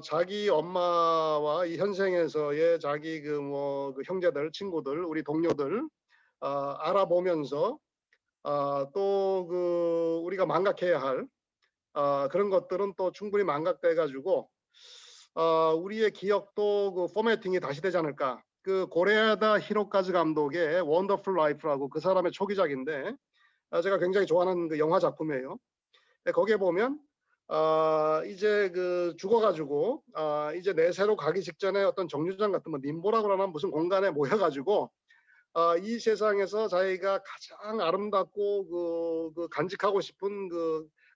자기 엄마와 이 현생에서의 자기 그 뭐 그 형제들, 친구들, 우리 동료들 알아보면서 또 그 우리가 망각해야 할 그런 것들은 또 충분히 망각돼 가지고 우리의 기억도 그 포매팅이 다시 되지 않을까. 그 고레아다 히로카즈 감독의 원더풀 라이프라고 그 사람의 초기작인데 제가 굉장히 좋아하는 그 영화 작품이에요. 거기에 보면 이제 그 죽어가지고 이제 내세로 가기 직전에 어떤 정류장 같은 뭐 님보라고 하나 무슨 공간에 모여가지고 이 세상에서 자기가 가장 아름답고 간직하고 싶은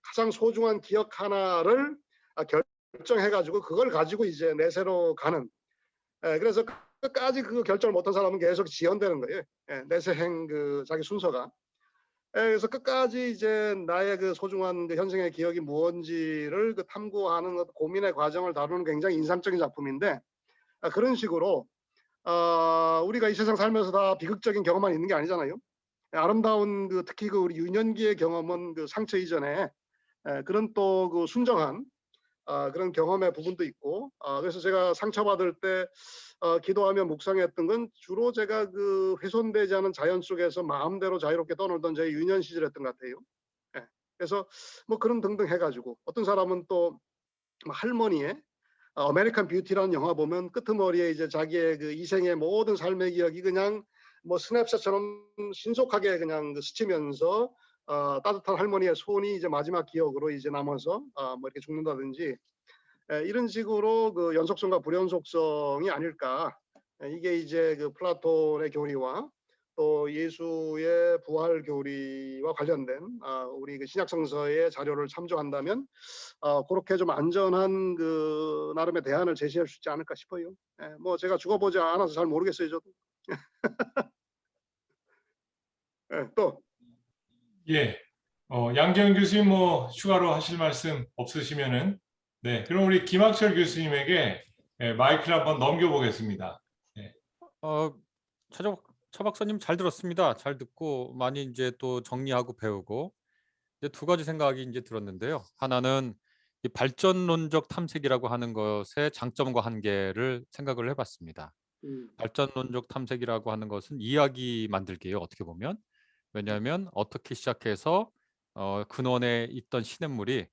가장 소중한 기억 하나를 결정해 가지고 그걸 가지고 이제 내세로 가는. 그래서 끝까지 그 결정을 못한 사람은 계속 지연되는 거예요. 내세행 자기 순서가. 그래서 끝까지 이제 나의 소중한 현생의 기억이 무엇인지를 탐구하는 고민의 과정을 다루는 굉장히 인상적인 작품인데, 그런 식으로 우리가 이 세상 살면서 다 비극적인 경험만 있는 게 아니잖아요. 아름다운 특히 우리 유년기의 경험은 상처 이전에 그런 또 순정한 그런 경험의 부분도 있고, 그래서 제가 상처받을 때 기도하며 묵상했던 건 주로 제가 훼손되지 않은 자연 속에서 마음대로 자유롭게 떠놀던 제 유년 시절이었던 것 같아요. 예. 그래서 뭐 그런 등등 해가지고 어떤 사람은 또뭐 할머니의 아메리칸 뷰티라는 영화 보면 끄트머리에 이제 자기의 이생의 모든 삶의 기억이 그냥 뭐 스냅샷처럼 신속하게 그냥 스치면서 따뜻한 할머니의 손이 이제 마지막 기억으로 이제 남아서 뭐 이렇게 죽는다든지, 이런 식으로 연속성과 불연속성이 아닐까. 이게 이제 플라톤의 교리와 또 예수의 부활 교리와 관련된 우리 신약 성서의 자료를 참조한다면 그렇게 좀 안전한 나름의 대안을 제시할 수 있지 않을까 싶어요. 뭐 제가 죽어보지 않아서 잘 모르겠어요, 저도. 또 예. 양지원 교수님 뭐 추가로 하실 말씀 없으시면은 네. 그럼 우리 김학철 교수님에게 마이크를 한번 넘겨보겠습니다. 어, 차 박사님 잘 들었습니다. 잘 듣고 많이 이제 또 정리하고 배우고 이제 두 가지 생각이 이제 들었는데요. 하나는 이 발전론적 탐색이라고 하는 것의 장점과 한계를 생각을 해봤습니다. 발전론적 탐색이라고 하는 것은 이야기 만들기예요. 어떻게 보면 왜냐하면 어떻게 시작해서 근원에 있던 시냇물이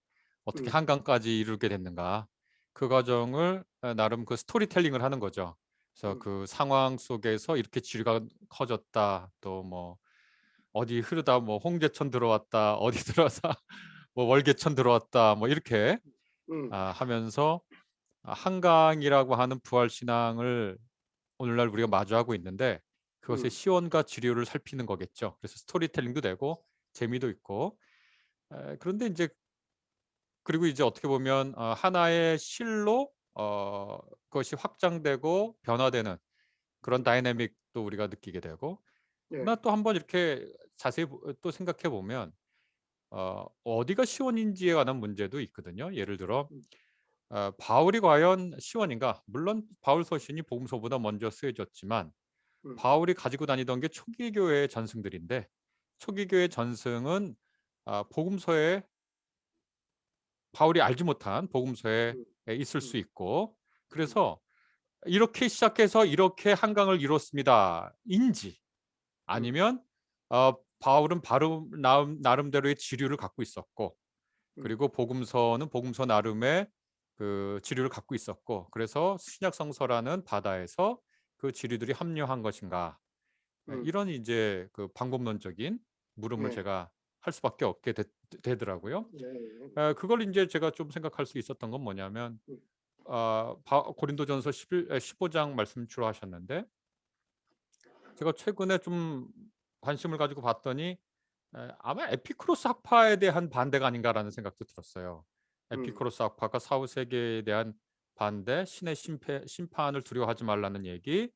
어떻게 한강까지 이르게 됐는가 그 과정을 나름 그 스토리텔링을 하는 거죠. 그래서 그 상황 속에서 이렇게 지류가 커졌다. 또 뭐 어디 흐르다 뭐 홍제천 들어왔다. 어디 들어와서 뭐 월계천 들어왔다. 뭐 이렇게 하면서 한강이라고 하는 부활 신앙을 오늘날 우리가 마주하고 있는데 그것의 시원과 지류를 살피는 거겠죠. 그래서 스토리텔링도 되고 재미도 있고. 그런데 이제 그리고 이제 어떻게 보면 하나의 실로 그것이 확장되고 변화되는 그런 다이내믹도 우리가 느끼게 되고, 예. 나 또 한번 이렇게 자세히 또 생각해 보면 어디가 시원인지에 관한 문제도 있거든요. 예를 들어 바울이 과연 시원인가? 물론 바울 서신이 복음서보다 먼저 쓰여졌지만 바울이 가지고 다니던 게 초기 교회의 전승들인데 초기 교회 전승은 복음서에 바울이 알지 못한 복음서에 있을 수 있고, 그래서 이렇게 시작해서 이렇게 한강을 이뤘습니다. 인지 아니면 바울은 바로 나름대로의 지류를 갖고 있었고, 그리고 복음서는 복음서 나름의 그 지류를 갖고 있었고, 그래서 신약 성서라는 바다에서 그 지류들이 합류한 것인가? 이런 이제 그 방법론적인 물음을 네. 제가 할 수밖에 없게 되더라고요. 네. 그걸 이제 제가 좀 생각할 수 있었던 건 뭐냐면 고린도전서 15장 말씀 주로 하셨는데 제가 최근에 좀 관심을 가지고 봤더니 아마 에피쿠로스 학파에 대한 반대가 아닌가라는 생각도 들었어요. 에피쿠로스 학파가 사후세계에 대한 반대, 신의 심판을 두려워하지 말라는 얘기,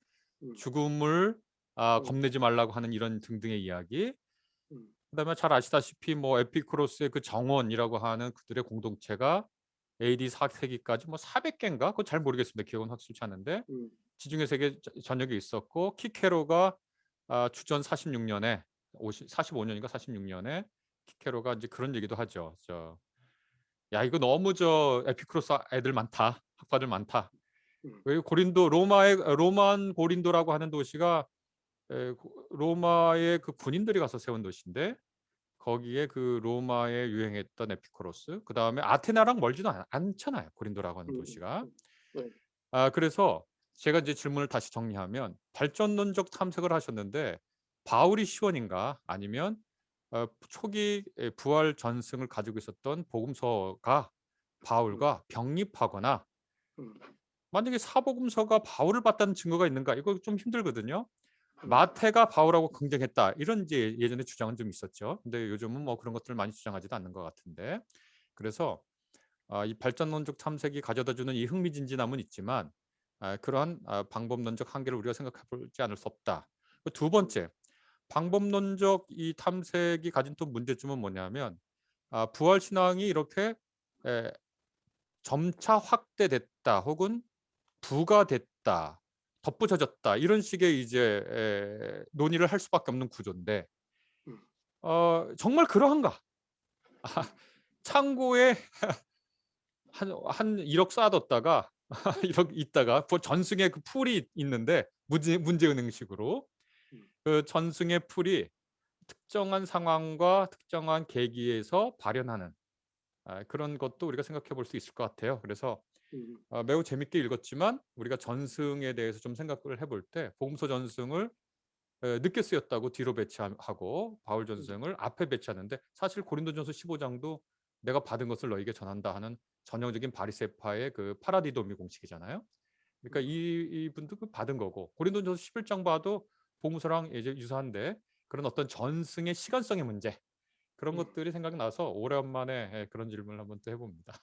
죽음을 겁내지 말라고 하는 이런 등등의 이야기. 그다음에 잘 아시다시피 뭐 에피쿠로스의 그 정원이라고 하는 그들의 공동체가 AD 4세기까지 뭐 400개인가? 그거 잘 모르겠습니다. 기억은 확실치 않은데 지중해 세계 전역에 있었고, 키케로가 주전 46년에 45년인가 46년에 키케로가 이제 그런 얘기도 하죠. 야 이거 너무 에피쿠로스 애들 많다, 학파들 많다. 왜 고린도 로만 고린도라고 하는 도시가 로마의 그 군인들이 가서 세운 도시인데 거기에 그 로마에 유행했던 에피쿠로스, 그 다음에 아테나랑 멀지도 않잖아요. 고린도라고 하는 도시가. 그래서 제가 이제 질문을 다시 정리하면 발전론적 탐색을 하셨는데 바울이 시원인가 아니면 초기 부활 전승을 가지고 있었던 복음서가 바울과 병립하거나, 만약에 사복음서가 바울을 봤다는 증거가 있는가, 이거 좀 힘들거든요. 마태가 바울하고 경쟁했다 이런 이제 예전에 주장은 좀 있었죠. 근데 요즘은 뭐 그런 것들을 많이 주장하지도 않는 것 같은데, 그래서 이 발전론적 탐색이 가져다주는 이 흥미진진함은 있지만 그러한 방법론적 한계를 우리가 생각해보지 않을 수 없다. 두 번째, 방법론적 이 탐색이 가진 또 문제점은 뭐냐면 부활 신앙이 이렇게 점차 확대됐다 혹은 부가됐다, 덧붙여졌다 이런 식의 이제 논의를 할 수밖에 없는 구조인데 정말 그러한가? 창고에 한 1억 쌓아뒀다가 1억 있다가 전승의 그 풀이 있는데 문제은행식으로 그 전승의 풀이 특정한 상황과 특정한 계기에서 발현하는 그런 것도 우리가 생각해 볼 수 있을 것 같아요. 그래서 매우 재밌게 읽었지만 우리가 전승에 대해서 좀 생각을 해볼 때 복음서 전승을 늦게 쓰였다고 뒤로 배치하고 바울 전승을 앞에 배치하는데, 사실 고린도전서 15장도 내가 받은 것을 너에게 전한다 하는 전형적인 바리새파의 그 파라디도미 공식이잖아요. 그러니까 이분도 그 받은 거고, 고린도전서 11장 봐도 복음서랑 이제 유사한데 그런 어떤 전승의 시간성의 문제, 그런 것들이 생각나서 오랜만에 그런 질문을 한번 또 해봅니다.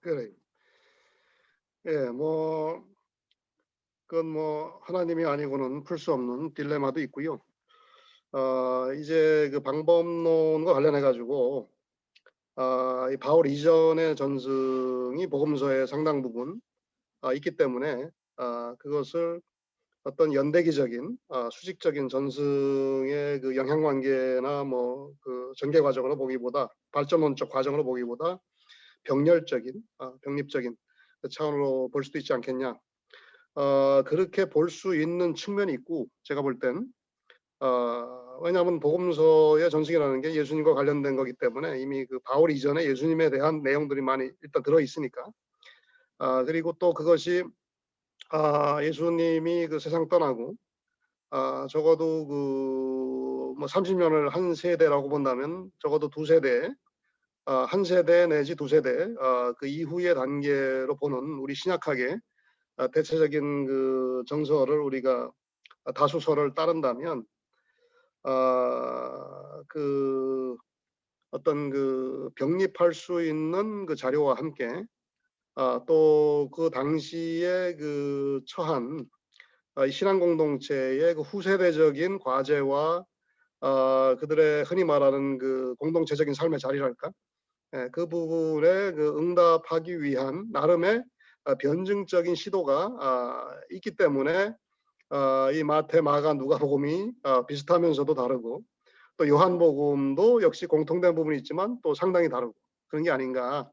그래. 예, 뭐 그건 뭐 하나님이 아니고는 풀 수 없는 딜레마도 있고요. 이제 그 방법론과 관련해 가지고 이 바울 이전의 전승이 복음서의 상당 부분 있기 때문에 그것을 어떤 연대기적인 수직적인 전승의 그 영향관계나 뭐 그 전개 과정으로 보기보다, 발전론적 과정으로 보기보다 병렬적인 병립적인 그 차원으로 볼 수도 있지 않겠냐. 그렇게 볼 수 있는 측면이 있고, 제가 볼 땐 왜냐하면 복음서의 전승이라는 게 예수님과 관련된 거기 때문에 이미 그 바울 이전에 예수님에 대한 내용들이 많이 일단 들어 있으니까. 그리고 또 그것이 예수님이 그 세상 떠나고 적어도 그 뭐 30년을 한 세대라고 본다면 적어도 두 세대, 한 세대 내지 두 세대 그 이후의 단계로 보는 우리 신약학의 대체적인 그 정서를 우리가 다수설을 따른다면 그 어떤 그 병립할 수 있는 그 자료와 함께 또 그 당시에 그 처한 이 신앙 공동체의 그 후세대적인 과제와 그들의 흔히 말하는 그 공동체적인 삶의 자리랄까, 그 부분에 그 응답하기 위한 나름의 변증적인 시도가 있기 때문에 이 마태, 마가, 누가복음이 비슷하면서도 다르고, 또 요한복음도 역시 공통된 부분이 있지만 또 상당히 다르고 그런 게 아닌가,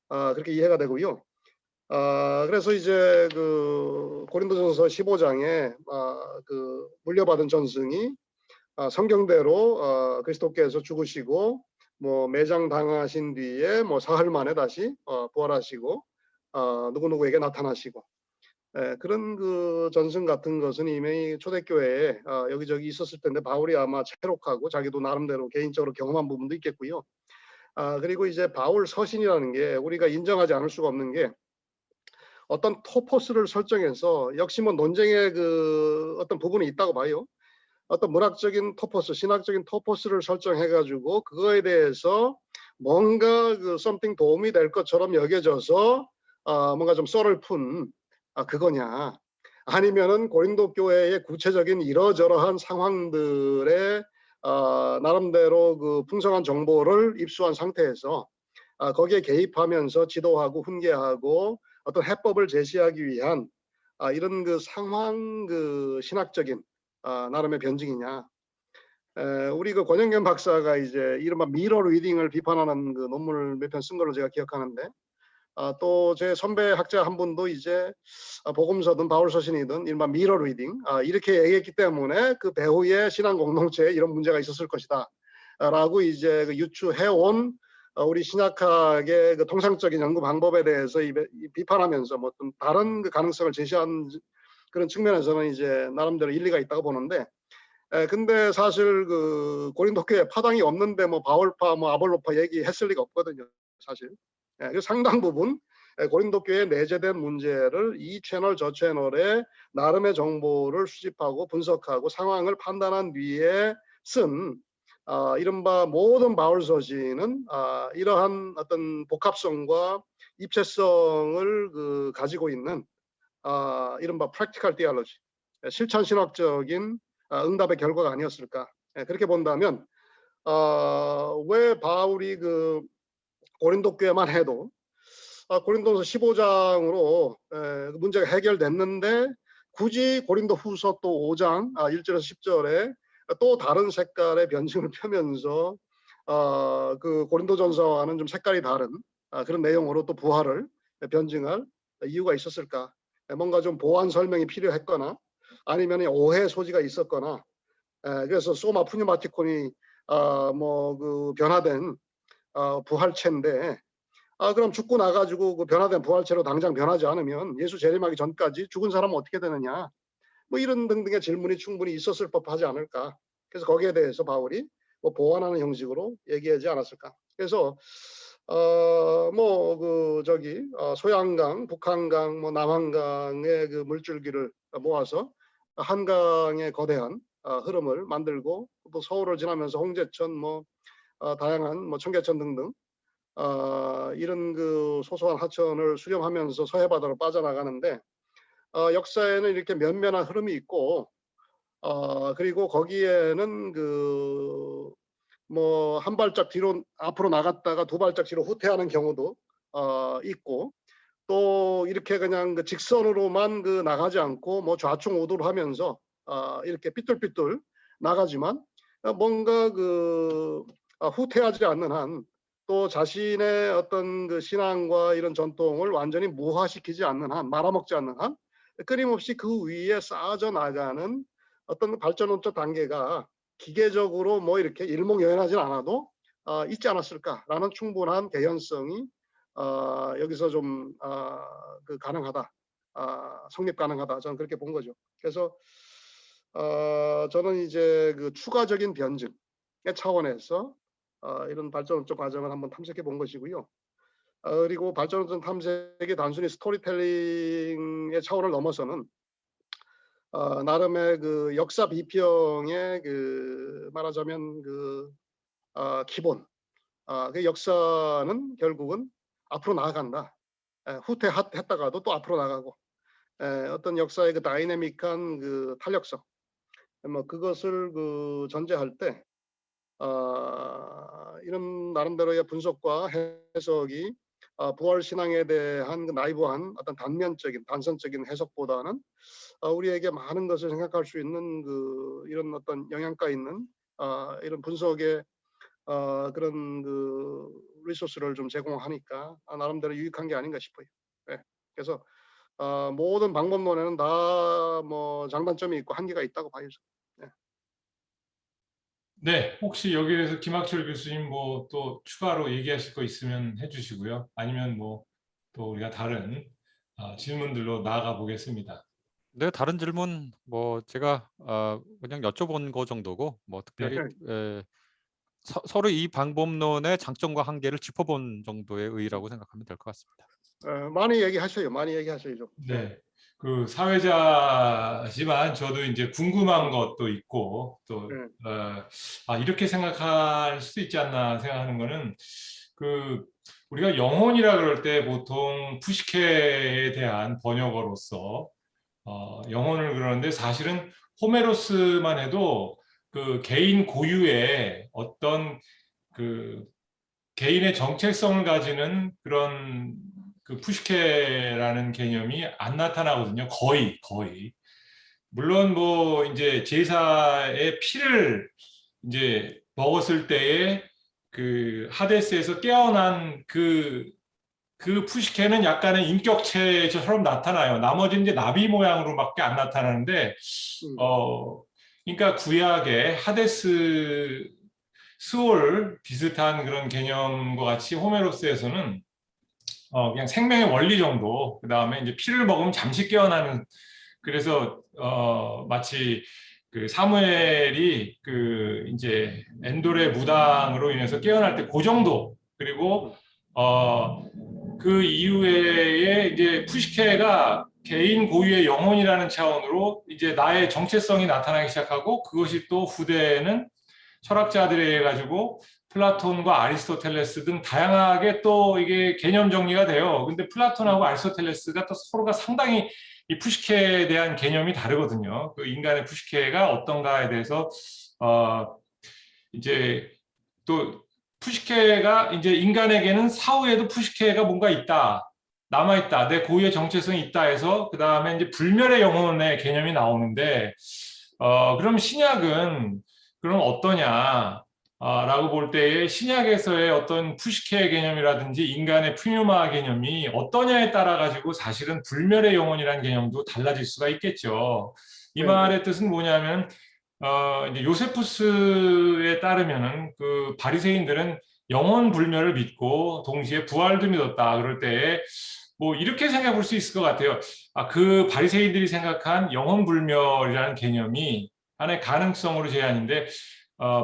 그렇게 이해가 되고요. 그래서 이제 그 고린도전서 15장에 그 물려받은 전승이 성경대로 그리스도께서 죽으시고 뭐 매장당하신 뒤에 뭐 사흘 만에 다시 부활하시고 누구누구에게 나타나시고, 그런 그 전승 같은 것은 이미 초대교회에 여기저기 있었을 텐데 바울이 아마 체록하고 자기도 나름대로 개인적으로 경험한 부분도 있겠고요. 그리고 이제 바울 서신이라는 게 우리가 인정하지 않을 수가 없는 게 어떤 토포스를 설정해서 역시 뭐 논쟁의 그 어떤 부분이 있다고 봐요. 어떤 문학적인 토포스, 신학적인 토포스를 설정해가지고 그거에 대해서 뭔가 그 something 도움이 될 것처럼 여겨져서 뭔가 좀 썰을 푼 그거냐, 아니면은 고린도 교회의 구체적인 이러저러한 상황들의 나름대로 그 풍성한 정보를 입수한 상태에서 거기에 개입하면서 지도하고 훈계하고 어떤 해법을 제시하기 위한 이런 그 상황 그 신학적인 나름의 변증이냐. 우리 그 권영견 박사가 이제 이른바 미러 리딩을 비판하는 그 논문을 몇 편 쓴 걸로 제가 기억하는데, 또 제 선배 학자 한 분도 이제 복음서든 바울 서신이든 이른바 미러 리딩 이렇게 얘기했기 때문에 그 배후의 신앙 공동체에 이런 문제가 있었을 것이다 라고 이제 그 유추해온 우리 신약학의 그 통상적인 연구 방법에 대해서 비판하면서 뭐 좀 다른 그 가능성을 제시한 그런 측면에서는 이제 나름대로 일리가 있다고 보는데, 근데 사실 그 고린도 교회 파당이 없는데 뭐 바울파 뭐 아볼로파 얘기했을 리가 없거든요, 사실. 그래서 상당 부분 고린도 교회에 내재된 문제를 이 채널 저 채널에 나름의 정보를 수집하고 분석하고 상황을 판단한 뒤에 쓴 이른바 모든 바울 서신은 이러한 어떤 복합성과 입체성을 가지고 있는 이른바 practical theology, 실천 신학적인 응답의 결과가 아니었을까. 그렇게 본다면 왜 바울이 고린도 교회만 해도 고린도서 15장으로 문제가 해결됐는데 굳이 고린도 후서 또 5장 1절에서 10절에 또 다른 색깔의 변증을 펴면서 그 고린도전서와는 좀 색깔이 다른 그런 내용으로 또 부활을 변증할 이유가 있었을까? 뭔가 좀 보완 설명이 필요했거나 아니면 오해 소지가 있었거나 그래서 소마 푸뉴마티콘이 변화된 부활체인데 그럼 죽고 나가지고 그 변화된 부활체로 당장 변하지 않으면 예수 재림하기 전까지 죽은 사람은 어떻게 되느냐? 뭐 이런 등등의 질문이 충분히 있었을 법하지 않을까. 그래서 거기에 대해서 바울이 보완하는 형식으로 얘기하지 않았을까. 그래서 소양강, 북한강, 남한강의 그 물줄기를 모아서 한강의 거대한 흐름을 만들고 또 서울을 지나면서 홍제천, 다양한 청계천 등등 이런 그 소소한 하천을 수렴하면서 서해바다로 빠져나가는데 역사에는 이렇게 면면한 흐름이 있고 그리고 거기에는 한 발짝 뒤로 앞으로 나갔다가 두 발짝 뒤로 후퇴하는 경우도 있고 또 이렇게 그냥 직선으로만 나가지 않고 좌충 우도를 하면서 이렇게 삐뚤삐뚤 나가지만 뭔가 후퇴하지 않는 한 또 자신의 어떤 그 신앙과 이런 전통을 완전히 무화시키지 않는 한, 말아먹지 않는 한 끊임없이 그 위에 쌓아져 나가는 어떤 발전론적 단계가 기계적으로 이렇게 일목요연하진 않아도 있지 않았을까라는 충분한 개연성이 여기서 좀 가능하다, 성립 가능하다, 저는 그렇게 본 거죠. 그래서 저는 이제 그 추가적인 변증의 차원에서 이런 발전론적 과정을 한번 탐색해 본 것이고요. 그리고 발전론적 탐색이 단순히 스토리텔링의 차원을 넘어서는 나름의 그 역사 비평의 말하자면 기본, 그 역사는 결국은 앞으로 나아간다. 후퇴했다가도 또 앞으로 나가고 어떤 역사의 그 다이내믹한 탄력성, 그것을 전제할 때 이런 나름대로의 분석과 해석이 부활 신앙에 대한 나이브한 어떤 단선적인 해석보다는 우리에게 많은 것을 생각할 수 있는 이런 어떤 영양가 있는 이런 분석의 그런 리소스를 좀 제공하니까 나름대로 유익한 게 아닌가 싶어요. 네. 그래서 모든 방법론에는 다 장단점이 있고 한계가 있다고 봐요. 네. 네, 혹시 여기에 대해서 김학철 교수님 또 추가로 얘기하실 거 있으면 해주시고요. 아니면 또 우리가 다른 질문들로 나아가 보겠습니다. 네, 다른 질문 제가 그냥 여쭤본 거 정도고 특별히 서로 이 방법론의 장점과 한계를 짚어본 정도의 의의라고 생각하면 될 것 같습니다. 많이 얘기하셔요. 많이 얘기하셔요. 좀. 네, 그 사회자지만 저도 이제 궁금한 것도 있고 또 이렇게 생각할 수도 있지 않나 생각하는 거는 우리가 영혼이라 그럴 때 보통 푸시케에 대한 번역어로서 영혼을 그러는데 사실은 호메로스만 해도 그 개인 고유의 어떤 개인의 정체성을 가지는 그런 푸시케라는 개념이 안 나타나거든요. 거의. 물론 이제 제사의 피를 이제 먹었을 때에 하데스에서 깨어난 그 푸시케는 약간의 인격체처럼 나타나요. 나머지는 이제 나비 모양으로밖에 안 나타나는데, 그러니까 구약의 하데스 스올 비슷한 그런 개념과 같이 호메로스에서는 그냥 생명의 원리 정도, 그 다음에 이제 피를 먹으면 잠시 깨어나는, 그래서 마치 사무엘이 이제 엔돌의 무당으로 인해서 깨어날 때 그 정도, 그리고 그 이후에 이제 푸시케가 개인 고유의 영혼이라는 차원으로 이제 나의 정체성이 나타나기 시작하고, 그것이 또 후대에는 철학자들에 의해 가지고 플라톤과 아리스토텔레스 등 다양하게 또 이게 개념 정리가 돼요. 근데 플라톤하고 아리스토텔레스가 또 서로가 상당히 이 푸시케에 대한 개념이 다르거든요. 그 인간의 푸시케가 어떤가에 대해서 이제 또 푸시케가 이제 인간에게는 사후에도 푸시케가 뭔가 있다, 남아있다, 내 고유의 정체성이 있다 해서 그 다음에 이제 불멸의 영혼의 개념이 나오는데, 그럼 신약은 그럼 어떠냐? 라고 볼 때에 신약에서의 어떤 푸시케의 개념이라든지 인간의 푸뉴마 개념이 어떠냐에 따라 가지고 사실은 불멸의 영혼이라는 개념도 달라질 수가 있겠죠. 이 네. 말의 뜻은 뭐냐면 이제 요세푸스에 따르면은 그 바리새인들은 영혼 불멸을 믿고 동시에 부활도 믿었다. 그럴 때에 뭐 이렇게 생각해 볼 수 있을 것 같아요. 그 바리새인들이 생각한 영혼 불멸이라는 개념이 하나의 가능성으로 제안인데,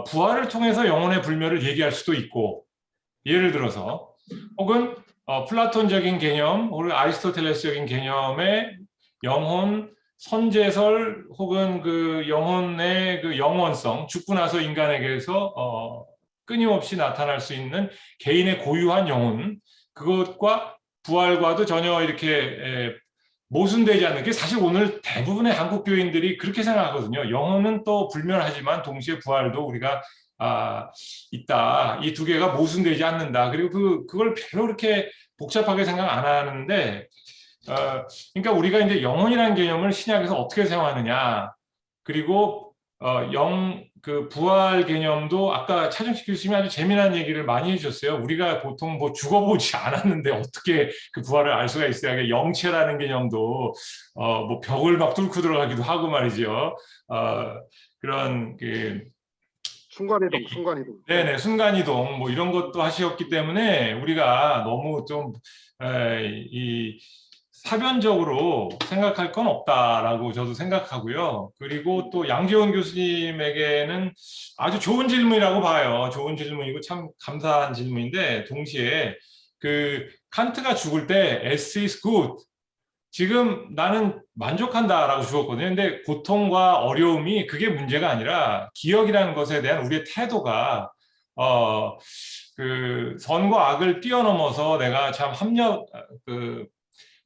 부활을 통해서 영혼의 불멸을 얘기할 수도 있고, 예를 들어서 혹은 플라톤적인 개념 혹은 아리스토텔레스적인 개념의 영혼, 선제설 혹은 그 영혼의 그 영원성, 죽고 나서 인간에게서 끊임없이 나타날 수 있는 개인의 고유한 영혼, 그것과 부활과도 전혀 이렇게 모순되지 않는 게 사실 오늘 대부분의 한국 교인들이 그렇게 생각하거든요. 영혼은 또 불멸하지만 동시에 부활도 우리가 있다. 이 두 개가 모순되지 않는다. 그리고 그걸 별로 그렇게 복잡하게 생각 안 하는데, 그러니까 우리가 이제 영혼이라는 개념을 신약에서 어떻게 사용하느냐, 그리고 그 부활 개념도 아까 차정식 교수님이 아주 재미난 얘기를 많이 해주셨어요. 우리가 보통 뭐 죽어보지 않았는데 어떻게 그 부활을 알 수가 있어요. 영체라는 개념도 뭐 벽을 막 뚫고 들어가기도 하고 말이죠. 그런 그 순간이동. 네네, 순간이동 뭐 이런 것도 하셨기 때문에 우리가 너무 좀 이 사변적으로 생각할 건 없다라고 저도 생각하고요. 그리고 또 양지원 교수님에게는 아주 좋은 질문이라고 봐요. 좋은 질문이고 참 감사한 질문인데, 동시에 그 칸트가 죽을 때 S is good, 지금 나는 만족한다라고 죽었거든요. 근데 고통과 어려움이 그게 문제가 아니라 기억이라는 것에 대한 우리의 태도가 그 선과 악을 뛰어넘어서 내가 참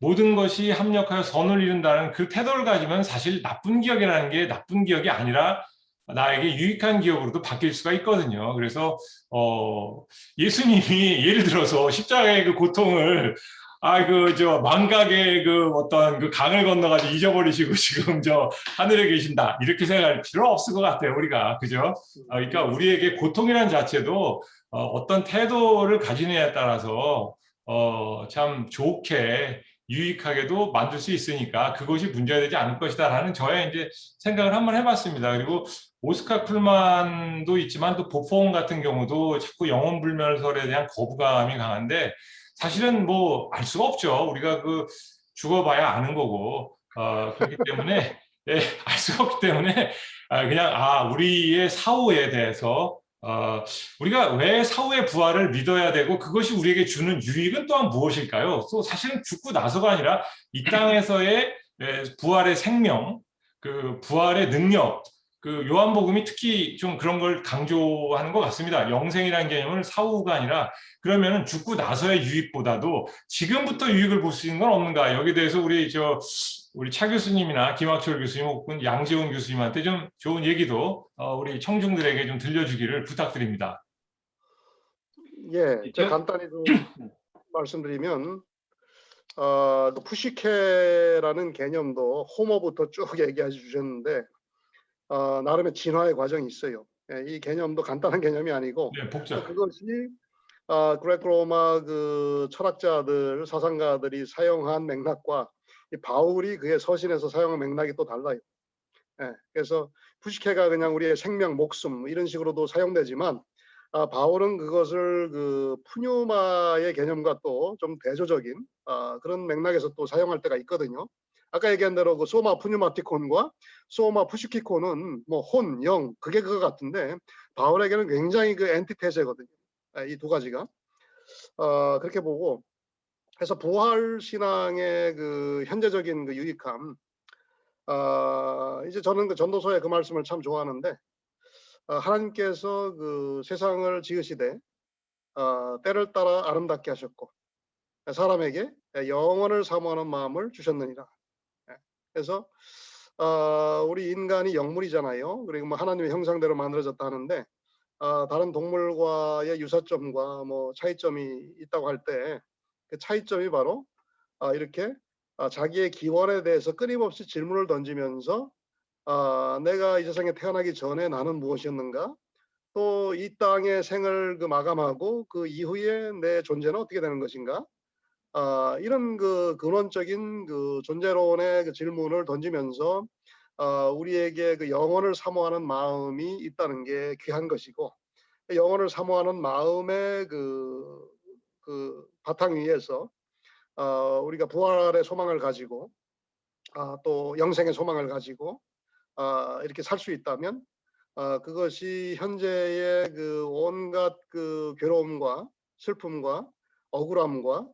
모든 것이 합력하여 선을 이룬다는 그 태도를 가지면 사실 나쁜 기억이라는 게 나쁜 기억이 아니라 나에게 유익한 기억으로도 바뀔 수가 있거든요. 그래서 예수님이 예를 들어서 십자가의 그 고통을 망각의 그 어떤 그 강을 건너가지고 잊어버리시고 지금 하늘에 계신다, 이렇게 생각할 필요 없을 것 같아요, 우리가. 그죠? 그러니까 우리에게 고통이라는 자체도 어떤 태도를 가지느냐에 따라서 참 좋게 유익하게도 만들 수 있으니까 그것이 문제가 되지 않을 것이다라는 저의 이제 생각을 한번 해봤습니다. 그리고 오스카 쿨만도 있지만 또 보퐁 같은 경우도 자꾸 영혼불멸설에 대한 거부감이 강한데, 사실은 뭐 알 수가 없죠. 우리가 그 죽어봐야 아는 거고, 그렇기 때문에 알 수가 없기 때문에 그냥 우리의 사후에 대해서 우리가 왜 사후의 부활을 믿어야 되고 그것이 우리에게 주는 유익은 또한 무엇일까요? 또 사실은 죽고 나서가 아니라 이 땅에서의 부활의 생명, 그 부활의 능력, 그 요한복음이 특히 좀 그런 걸 강조하는 것 같습니다. 영생이라는 개념을 사후가 아니라, 그러면은 죽고 나서의 유익보다도 지금부터 유익을 볼 수 있는 건 없는가? 여기에 대해서 우리 차 교수님이나 김학철 교수님 혹은 양지원 교수님한테 좀 좋은 얘기도 우리 청중들에게 좀 들려주기를 부탁드립니다. 예, 제가 간단히 좀 말씀드리면, 그 푸시케라는 개념도 호모부터 쭉 얘기해 주셨는데, 나름의 진화의 과정이 있어요. 이 개념도 간단한 개념이 아니고, 네, 복잡. 그것이 그레코 로마 그 철학자들, 사상가들이 사용한 맥락과 이 바울이 그의 서신에서 사용한 맥락이 또 달라요. 그래서 푸시케가 그냥 우리의 생명, 목숨 이런 식으로도 사용되지만, 바울은 그것을 그 푸뉴마의 개념과 또 좀 대조적인 그런 맥락에서 또 사용할 때가 있거든요. 아까 얘기한 대로 그 소마 푸뉴마티콘과 소마 푸시키콘은 뭐 혼, 영, 그게 그거 같은데, 바울에게는 굉장히 그 엔티테제거든요. 이 두 가지가. 그렇게 보고, 그래서 부활 신앙의 그 현재적인 그 유익함, 이제 저는 그 전도서의 그 말씀을 참 좋아하는데, 하나님께서 그 세상을 지으시되 때를 따라 아름답게 하셨고 사람에게 영원을 사모하는 마음을 주셨느니라. 예. 그래서 우리 인간이 영물이잖아요. 그리고 뭐 하나님의 형상대로 만들어졌다 하는데 다른 동물과의 유사점과 뭐 차이점이 있다고 할 때 그 차이점이 바로 이렇게 자기의 기원에 대해서 끊임없이 질문을 던지면서 내가 이 세상에 태어나기 전에 나는 무엇이었는가? 또 이 땅의 생을 그 마감하고 그 이후에 내 존재는 어떻게 되는 것인가? 이런 그 근원적인 그 존재론의 그 질문을 던지면서 우리에게 그 영혼을 사모하는 마음이 있다는 게 귀한 것이고 영혼을 사모하는 마음의 그 바탕 위에서 우리가 부활의 소망을 가지고 또 영생의 소망을 가지고 이렇게 살 수 있다면 그것이 현재의 그 온갖 그 괴로움과 슬픔과 억울함과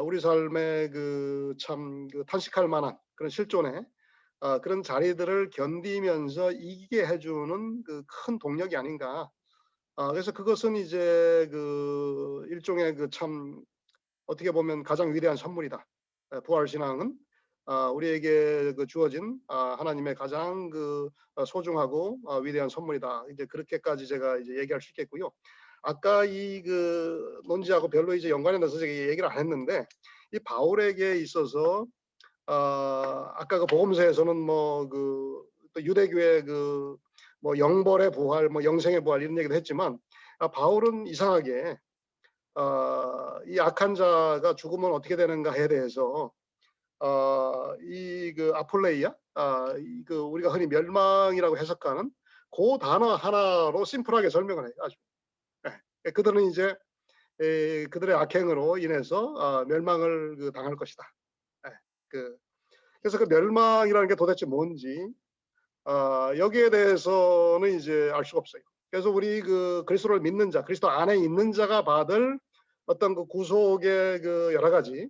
우리 삶의 그 참 그 탄식할 만한 그런 실존의 그런 자리들을 견디면서 이기게 해주는 그 큰 동력이 아닌가. 그래서 그것은 이제 그 일종의 그 참 어떻게 보면 가장 위대한 선물이다. 부활 신앙은 우리에게 그 주어진 하나님의 가장 그 소중하고 위대한 선물이다. 이제 그렇게까지 제가 이제 얘기할 수 있겠고요. 아까 이 그 논지하고 별로 이제 연관이 돼서 제가 얘기를 안 했는데 이 바울에게 있어서 아까 그 복음서에서는 뭐 그 또 유대교의 그 뭐 영벌의 부활, 뭐 영생의 부활 이런 얘기도 했지만 바울은 이상하게 이 악한 자가 죽으면 어떻게 되는가에 대해서 이 그 아폴레이아, 그 우리가 흔히 멸망이라고 해석하는 그 단어 하나로 심플하게 설명을 해요. 아주. 예. 그들은 이제 그들의 악행으로 인해서 멸망을 그 당할 것이다. 예. 그래서 그 멸망이라는 게 도대체 뭔지 여기에 대해서는 이제 알 수가 없어요. 그래서 우리 그 그리스도를 믿는 자, 그리스도 안에 있는 자가 받을 어떤 그 구속의 그 여러 가지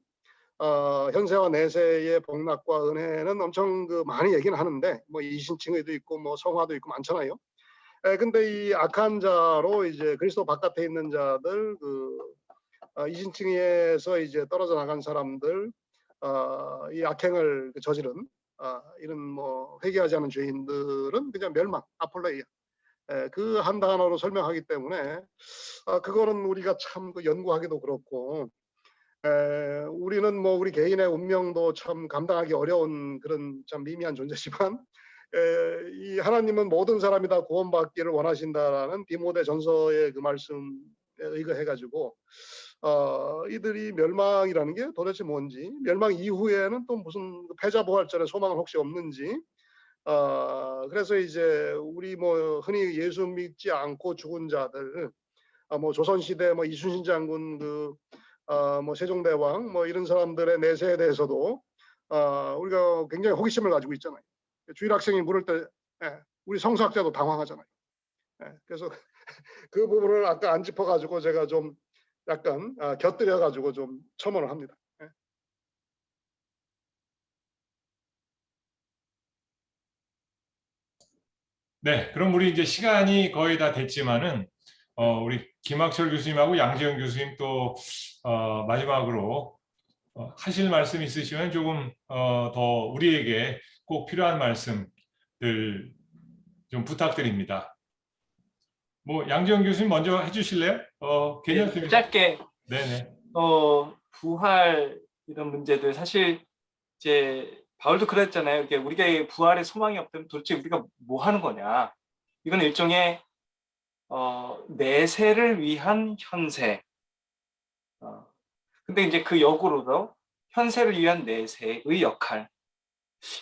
현세와 내세의 복락과 은혜는 엄청 그 많이 얘기는 하는데 뭐 이신칭의도 있고 뭐 성화도 있고 많잖아요. 근데 이 악한 자로 이제 그리스도 바깥에 있는 자들 그 이신칭의에서 이제 떨어져 나간 사람들 이 악행을 저지른 이런 뭐 회개하지 않은 죄인들은 그냥 멸망, 아폴레이아 그 한 단어로 설명하기 때문에 그거는 우리가 참 그 연구하기도 그렇고 우리는 뭐 우리 개인의 운명도 참 감당하기 어려운 그런 참 미미한 존재지만 이 하나님은 모든 사람이 다 구원받기를 원하신다라는 디모데 전서의 그 말씀에 의거해가지고 이들이 멸망이라는 게 도대체 뭔지 멸망 이후에는 또 무슨 패자부활전의 소망은 혹시 없는지 그래서 이제 우리 뭐 흔히 예수 믿지 않고 죽은 자들 뭐 조선시대 뭐 이순신 장군 뭐 세종대왕 뭐 이런 사람들의 내세에 대해서도 우리가 굉장히 호기심을 가지고 있잖아요. 주일 학생이 물을 때 우리 성서학자도 당황하잖아요. 그래서 그 부분을 아까 안 짚어가지고 제가 좀 약간 곁들여가지고 좀 첨언을 합니다. 네, 그럼 우리 이제 시간이 거의 다 됐지만은 우리 김학철 교수님하고 양지영 교수님 또 마지막으로 하실 말씀 있으시면 조금 더 우리에게 꼭 필요한 말씀들 좀 부탁드립니다. 뭐 양지영 교수님 먼저 해주실래요? 괜찮습니다. 짧게 네네. 부활 이런 문제들 사실 이제 바울도 그랬잖아요. 이게 우리가 부활의 소망이 없다면 도대체 우리가 뭐 하는 거냐? 이건 일종의 내세를 위한 현세. 근데 이제 그 역으로도 현세를 위한 내세의 역할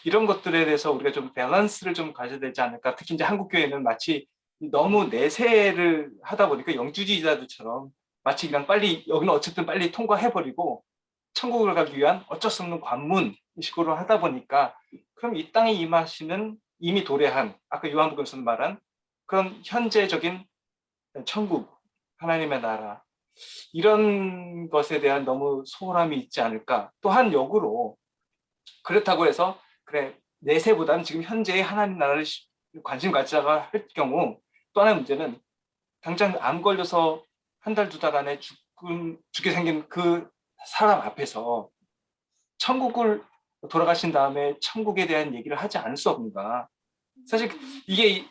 이런 것들에 대해서 우리가 좀 밸런스를 좀 가져야 되지 않을까. 특히 이제 한국 교회는 마치 너무 내세를 하다 보니까 영주주의자들처럼 마치 그냥 빨리 여기는 어쨌든 빨리 통과해버리고 천국을 가기 위한 어쩔 수 없는 관문식으로 하다 보니까 그럼 이 땅에 임하시는 이미 도래한 아까 요한복음에서 말한 그런 현재적인 천국 하나님의 나라 이런 것에 대한 너무 소홀함이 있지 않을까. 또한 역으로 그렇다고 해서 그래 내세보다는 지금 현재의 하나님 나라를 관심 갖자가 할 경우 또 하나의 문제는 당장 암 걸려서 한 달 두 달 안에 죽게 생긴 그 사람 앞에서 천국을 돌아가신 다음에 천국에 대한 얘기를 하지 않을 수 없는가. 사실 이게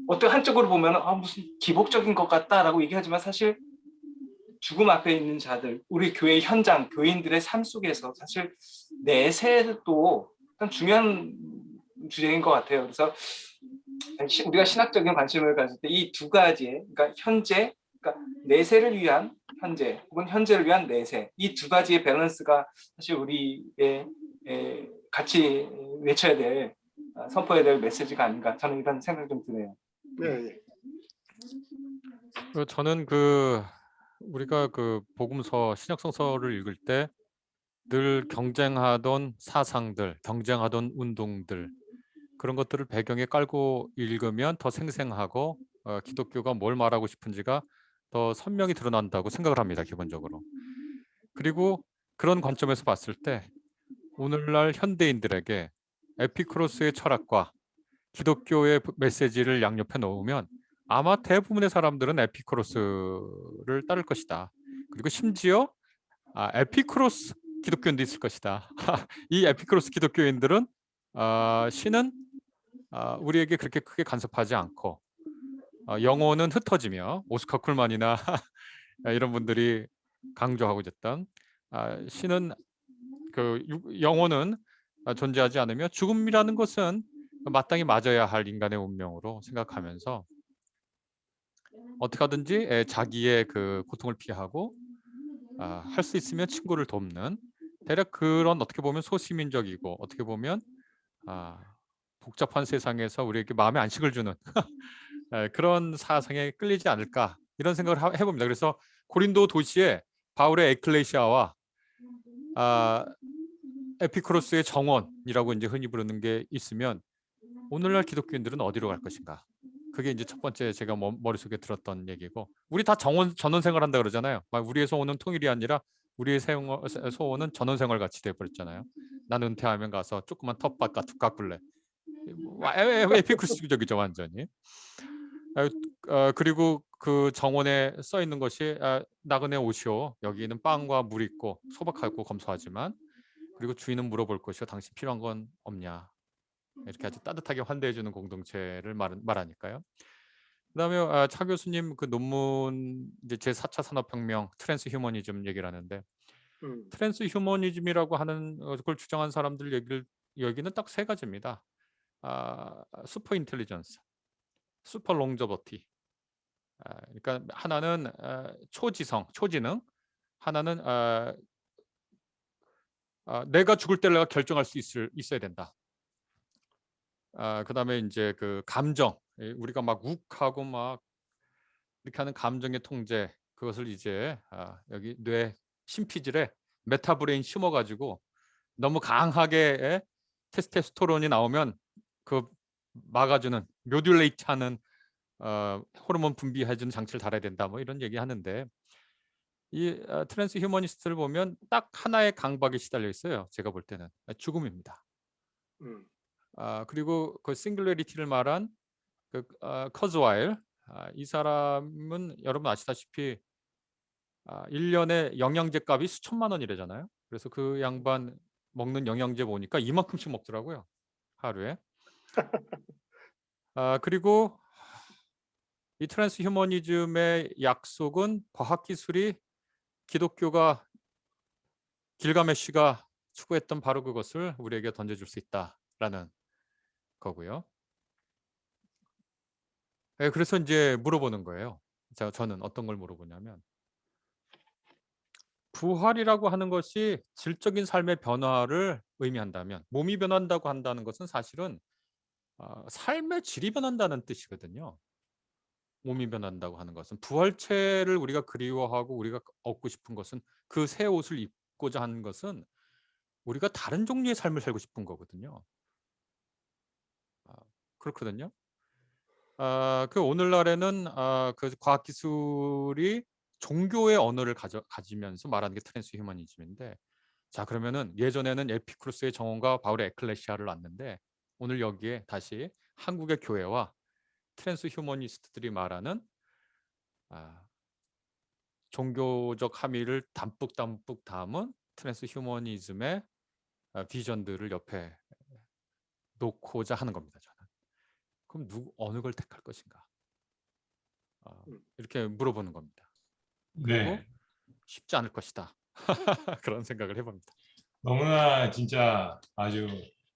어떤 한쪽으로 보면 무슨 기복적인 것 같다라고 얘기하지만 사실 죽음 앞에 있는 자들, 우리 교회 현장, 교인들의 삶 속에서 사실 내세도 참 중요한 주제인 것 같아요. 그래서 우리가 신학적인 관심을 가질 때 이 두 가지의, 그러니까 현재, 그러니까 내세를 위한 현재, 혹은 현재를 위한 내세, 이 두 가지의 밸런스가 사실 우리의 같이 외쳐야 될, 선포해야 될 메시지가 아닌가, 저는 이런 생각이 좀 드네요. 예. 저는 우리가 복음서, 신약성서를 읽을 때 늘 경쟁하던 사상들, 경쟁하던 운동들, 그런 것들을 배경에 깔고 읽으면 더 생생하고 기독교가 뭘 말하고 싶은지가 더 선명히 드러난다고 생각을 합니다, 기본적으로. 그리고 그런 관점에서 봤을 때 오늘날 현대인들에게 에피쿠로스의 철학과 기독교의 메시지를 양옆에 놓으면 아마 대부분의 사람들은 에피쿠로스를 따를 것이다. 그리고 심지어 에피쿠로스 기독교인도 있을 것이다. 이 에피쿠로스 기독교인들은 신은 우리에게 그렇게 크게 간섭하지 않고 영혼은 흩어지며 오스카 쿨만이나 이런 분들이 강조하고 있던 신은 영혼은 존재하지 않으며 죽음이라는 것은 마땅히 맞아야 할 인간의 운명으로 생각하면서 어떻게 하든지 자기의 고통을 피하고 할 수 있으면 친구를 돕는 대략 그런 어떻게 보면 소시민적이고 어떻게 보면 복잡한 세상에서 우리에게 마음의 안식을 주는 그런 사상에 끌리지 않을까 이런 생각을 해봅니다. 그래서 고린도 도시에 바울의 에클레시아와 에피쿠로스의 정원이라고 이제 흔히 부르는 게 있으면 오늘날 기독교인들은 어디로 갈 것인가? 그게 이제 첫 번째 제가 머릿속에 들었던 얘기고, 우리 다 전원 생활한다 그러잖아요. 우리의 소원은 통일이 아니라 우리의 소원은 전원 생활 같이 돼버렸잖아요. 난 은퇴하면 가서 조그만 텃밭 두 가꿀래. 에피쿠로스적이죠 완전히. 그리고 그 정원에 써 있는 것이 나그네 오시오. 여기는 빵과 물이 있고 소박하고 검소하지만, 그리고 주인은 물어볼 것이요 당신 필요한 건 없냐. 이렇게 아주 따뜻하게 환대해주는 공동체를 말하니까요. 그다음에 차 교수님 논문 이제 제4차 산업혁명 트랜스 휴머니즘 얘기를 하는데, 트랜스 휴머니즘이라고 하는 걸 주장한 사람들 여기는 딱 세 가지입니다. 슈퍼 인텔리전스, 슈퍼 롱저버티. 그러니까 하나는 초지능, 하나는 내가 죽을 때를 내가 결정할 수 있어야 된다. 그다음에 이제 감정, 우리가 막 욱하고 막 이렇게 하는 감정의 통제, 그것을 이제 여기 뇌 심피질에 메타브레인 심어가지고 너무 강하게 테스토스테론이 나오면 막아주는 묘듈레이트하는 호르몬 분비해주는 장치를 달아야 된다. 뭐 이런 얘기하는데, 이 트랜스 휴머니스트를 보면 딱 하나의 강박에 시달려 있어요. 제가 볼 때는 죽음입니다. 그리고 그 싱글레리티를 말한 커즈와일, 이 사람은 여러분 아시다시피 1년에 영양제 값이 수천만 원이래잖아요. 그래서 그 양반 먹는 영양제 보니까 이만큼씩 먹더라고요, 하루에. 그리고 이 트랜스 휴머니즘의 약속은 과학기술이 기독교가 길가메시가 추구했던 바로 그것을 우리에게 던져줄 수 있다라는 거고요. 그래서 이제 물어보는 거예요. 저는 어떤 걸 물어보냐면, 부활이라고 하는 것이 질적인 삶의 변화를 의미한다면, 몸이 변한다고 한다는 것은 사실은 삶의 질이 변한다는 뜻이거든요. 몸이 변한다고 하는 것은, 부활체를 우리가 그리워하고 우리가 얻고 싶은 것은, 그 새 옷을 입고자 하는 것은 우리가 다른 종류의 삶을 살고 싶은 거거든요. 그렇거든요. 오늘날에는 그 과학기술이 종교의 언어를 가지면서 말하는 게 트랜스 휴머니즘인데, 자 그러면은 예전에는 에피쿠로스의 정원과 바울의 에클레시아를 놨는데 오늘 여기에 다시 한국의 교회와 트랜스 휴머니스트들이 말하는 종교적 함의를 담뿍 담은 트랜스 휴머니즘의 비전들을 옆에 놓고자 하는 겁니다. 저는. 그럼 어느 걸 택할 것인가? 이렇게 물어보는 겁니다. 그리고 네. 쉽지 않을 것이다. 그런 생각을 해봅니다. 너무나 진짜 아주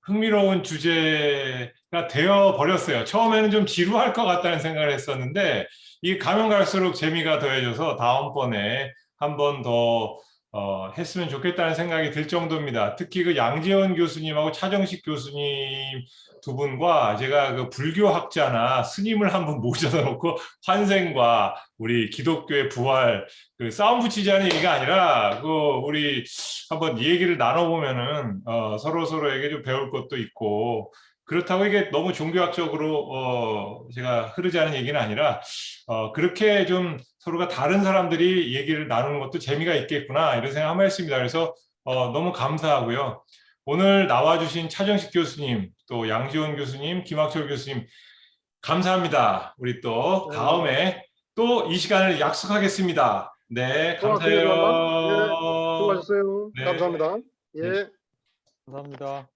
흥미로운 주제가 되어 버렸어요. 처음에는 좀 지루할 것 같다는 생각을 했었는데 이 가면 갈수록 재미가 더해져서 다음번에 한 번 더 했으면 좋겠다는 생각이 들 정도입니다. 특히 그 양지원 교수님하고 차정식 교수님 두 분과 제가 그 불교학자나 스님을 한 분 모셔다 놓고 환생과 우리 기독교의 부활 그 싸움 붙이자는 얘기가 아니라 그 우리 한번 얘기를 나눠보면은 서로 서로에게 좀 배울 것도 있고 그렇다고 이게 너무 종교학적으로 제가 흐르자는 얘기는 아니라 그렇게 좀 서로가 다른 사람들이 얘기를 나누는 것도 재미가 있겠구나 이런 생각 한번 했습니다. 그래서 너무 감사하고요. 오늘 나와주신 차정식 교수님, 또 양지원 교수님, 김학철 교수님 감사합니다. 우리 또 네, 다음에 또 이 시간을 약속하겠습니다. 네, 또 기회를 한번. 예, 감사해요. 수고하셨어요. 네. 감사합니다. 네. 예. 감사합니다.